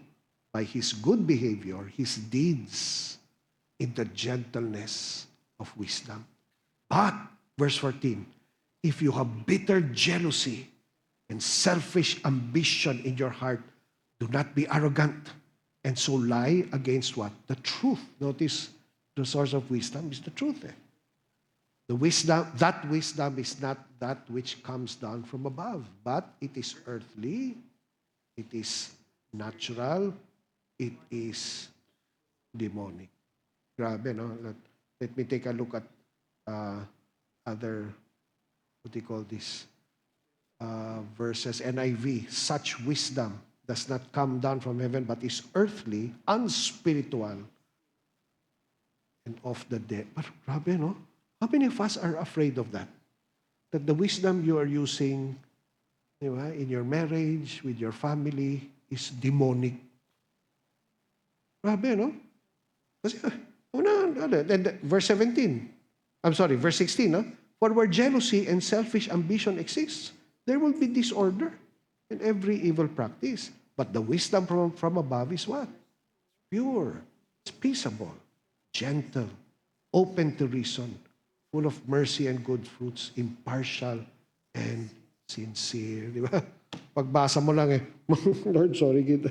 by his good behavior his deeds in the gentleness of wisdom. But, verse 14, if you have bitter jealousy and selfish ambition in your heart, do not be arrogant and so lie against what? The truth. Notice, the source of wisdom is the truth. That wisdom is not that which comes down from above, but it is earthly, it is natural, it is demonic. Grabe, no? Let me take a look at uh, other, what do you call this, verses. NIV, such wisdom does not come down from heaven, but is earthly, unspiritual, and of the dead. But grabe, no? How many of us are afraid of that? That the wisdom you are using, di ba, in your marriage, with your family, is demonic. Grabe, no? Kasi, verse 17. Verse 16, no? For where jealousy and selfish ambition exists, there will be disorder and every evil practice. But the wisdom from above is what? Pure, it's peaceable, gentle, open to reason, full of mercy and good fruits, impartial and sincere. Di ba? Pagbasa mo lang Lord, sorry kita.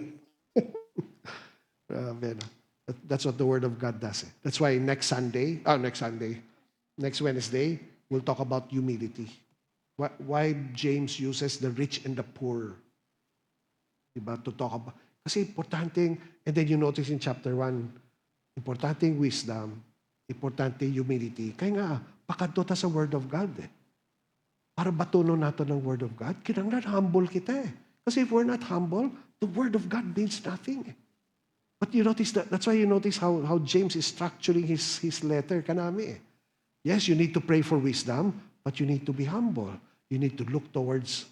That's what the Word of God does. That's why next Wednesday, we'll talk about humility. Why James uses the rich and the poor. Diba? To talk about. Kasi importanteng, and then you notice in chapter 1, importanteng wisdom, importanteng humility. Kaya nga, pakadto ta sa Word of God. Para batunon natin ng Word of God, kinanglan humble kita. Kasi if we're not humble, the Word of God means nothing. But you notice that's why you notice how James is structuring his letter kanami. Yes, you need to pray for wisdom, but you need to be humble. You need to look towards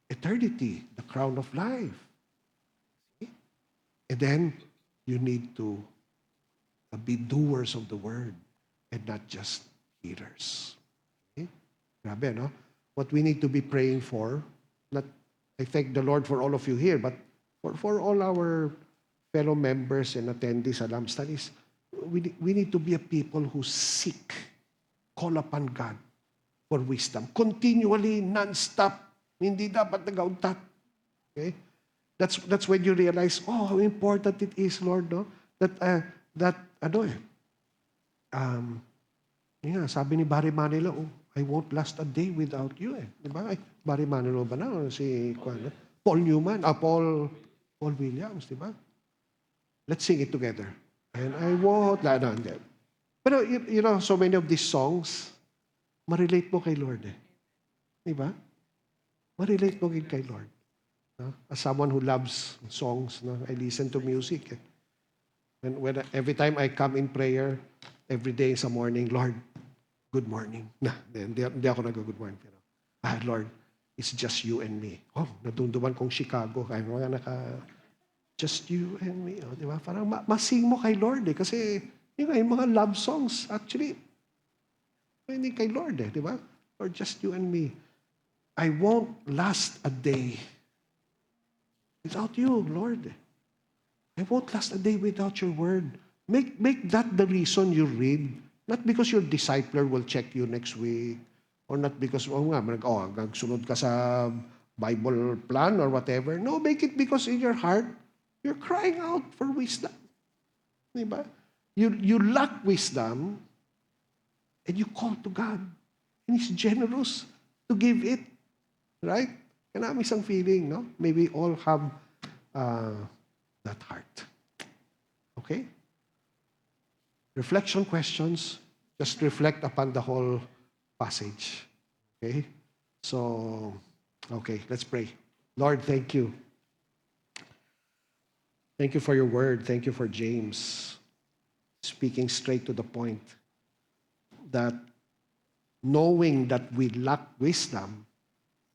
eternity, the crown of life. See? And then you need to be doers of the word and not just hearers. Okay? Grabe, no? What we need to be praying for, I thank the Lord for all of you here, but for all our fellow members and attendees at Lamstan is we need to be a people who seek, call upon God for wisdom. Continually, non-stop. Hindi dapat nag-auntat. Okay? That's when you realize, how important it is, Lord, no? Sabi ni Barry Manilow, I won't last a day without you. Di ba? Barry Manilow ba na? Si Paul Newman, Paul Williams, di ba? Let's sing it together. And I won't, Pero, so many of these songs, ma-relate mo kay Lord Di ba? Ma-relate mo kay Lord. As someone who loves songs, I listen to music. And every time I come in prayer, every day sa morning, Lord, good morning. Hindi ako nag-good morning. Pero, Lord, it's just you and me. Nadunduman kong Chicago. Kaya mga just you and me. Di ba? Parang masing mo kay Lord Kasi yung mga love songs, actually, hindi kay Lord Di ba? Or just you and me. I won't last a day without you, Lord. I won't last a day without your word. Make that the reason you read. Not because your discipler will check you next week. Or not because, sunod ka sa Bible plan or whatever. No, make it because in your heart, you're crying out for wisdom. Diba? You lack wisdom and you call to God. And He's generous to give it. Right? Kaya namin isang feeling, no? May we all have that heart. Okay? Reflection questions. Just reflect upon the whole passage. Okay? So, let's pray. Lord, thank you. Thank you for your word. Thank you for James speaking straight to the point that knowing that we lack wisdom,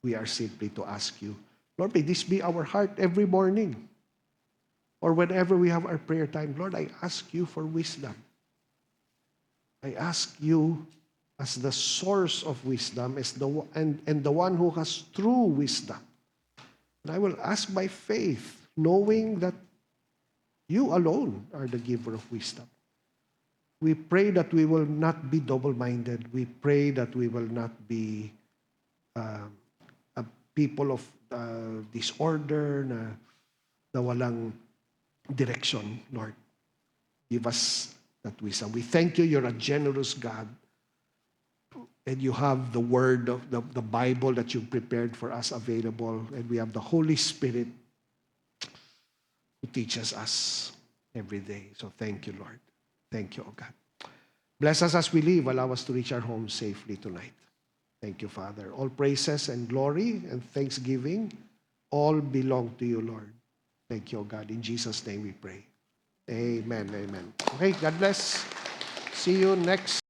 we are simply to ask you, Lord, may this be our heart every morning or whenever we have our prayer time. Lord, I ask you for wisdom. I ask you as the source of wisdom and the one who has true wisdom. And I will ask by faith, knowing that you alone are the giver of wisdom. We pray that we will not be double-minded. We pray that we will not be a people of disorder na walang direction, Lord. Give us that wisdom. We thank you. You're a generous God. And you have the word of the Bible that you've prepared for us available. And we have the Holy Spirit who teaches us every day. So thank you, Lord. Thank you, O God. Bless us as we leave. Allow us to reach our home safely tonight. Thank you, Father. All praises and glory and thanksgiving all belong to you, Lord. Thank you, O God. In Jesus' name we pray. Amen. Amen. Okay, God bless. See you next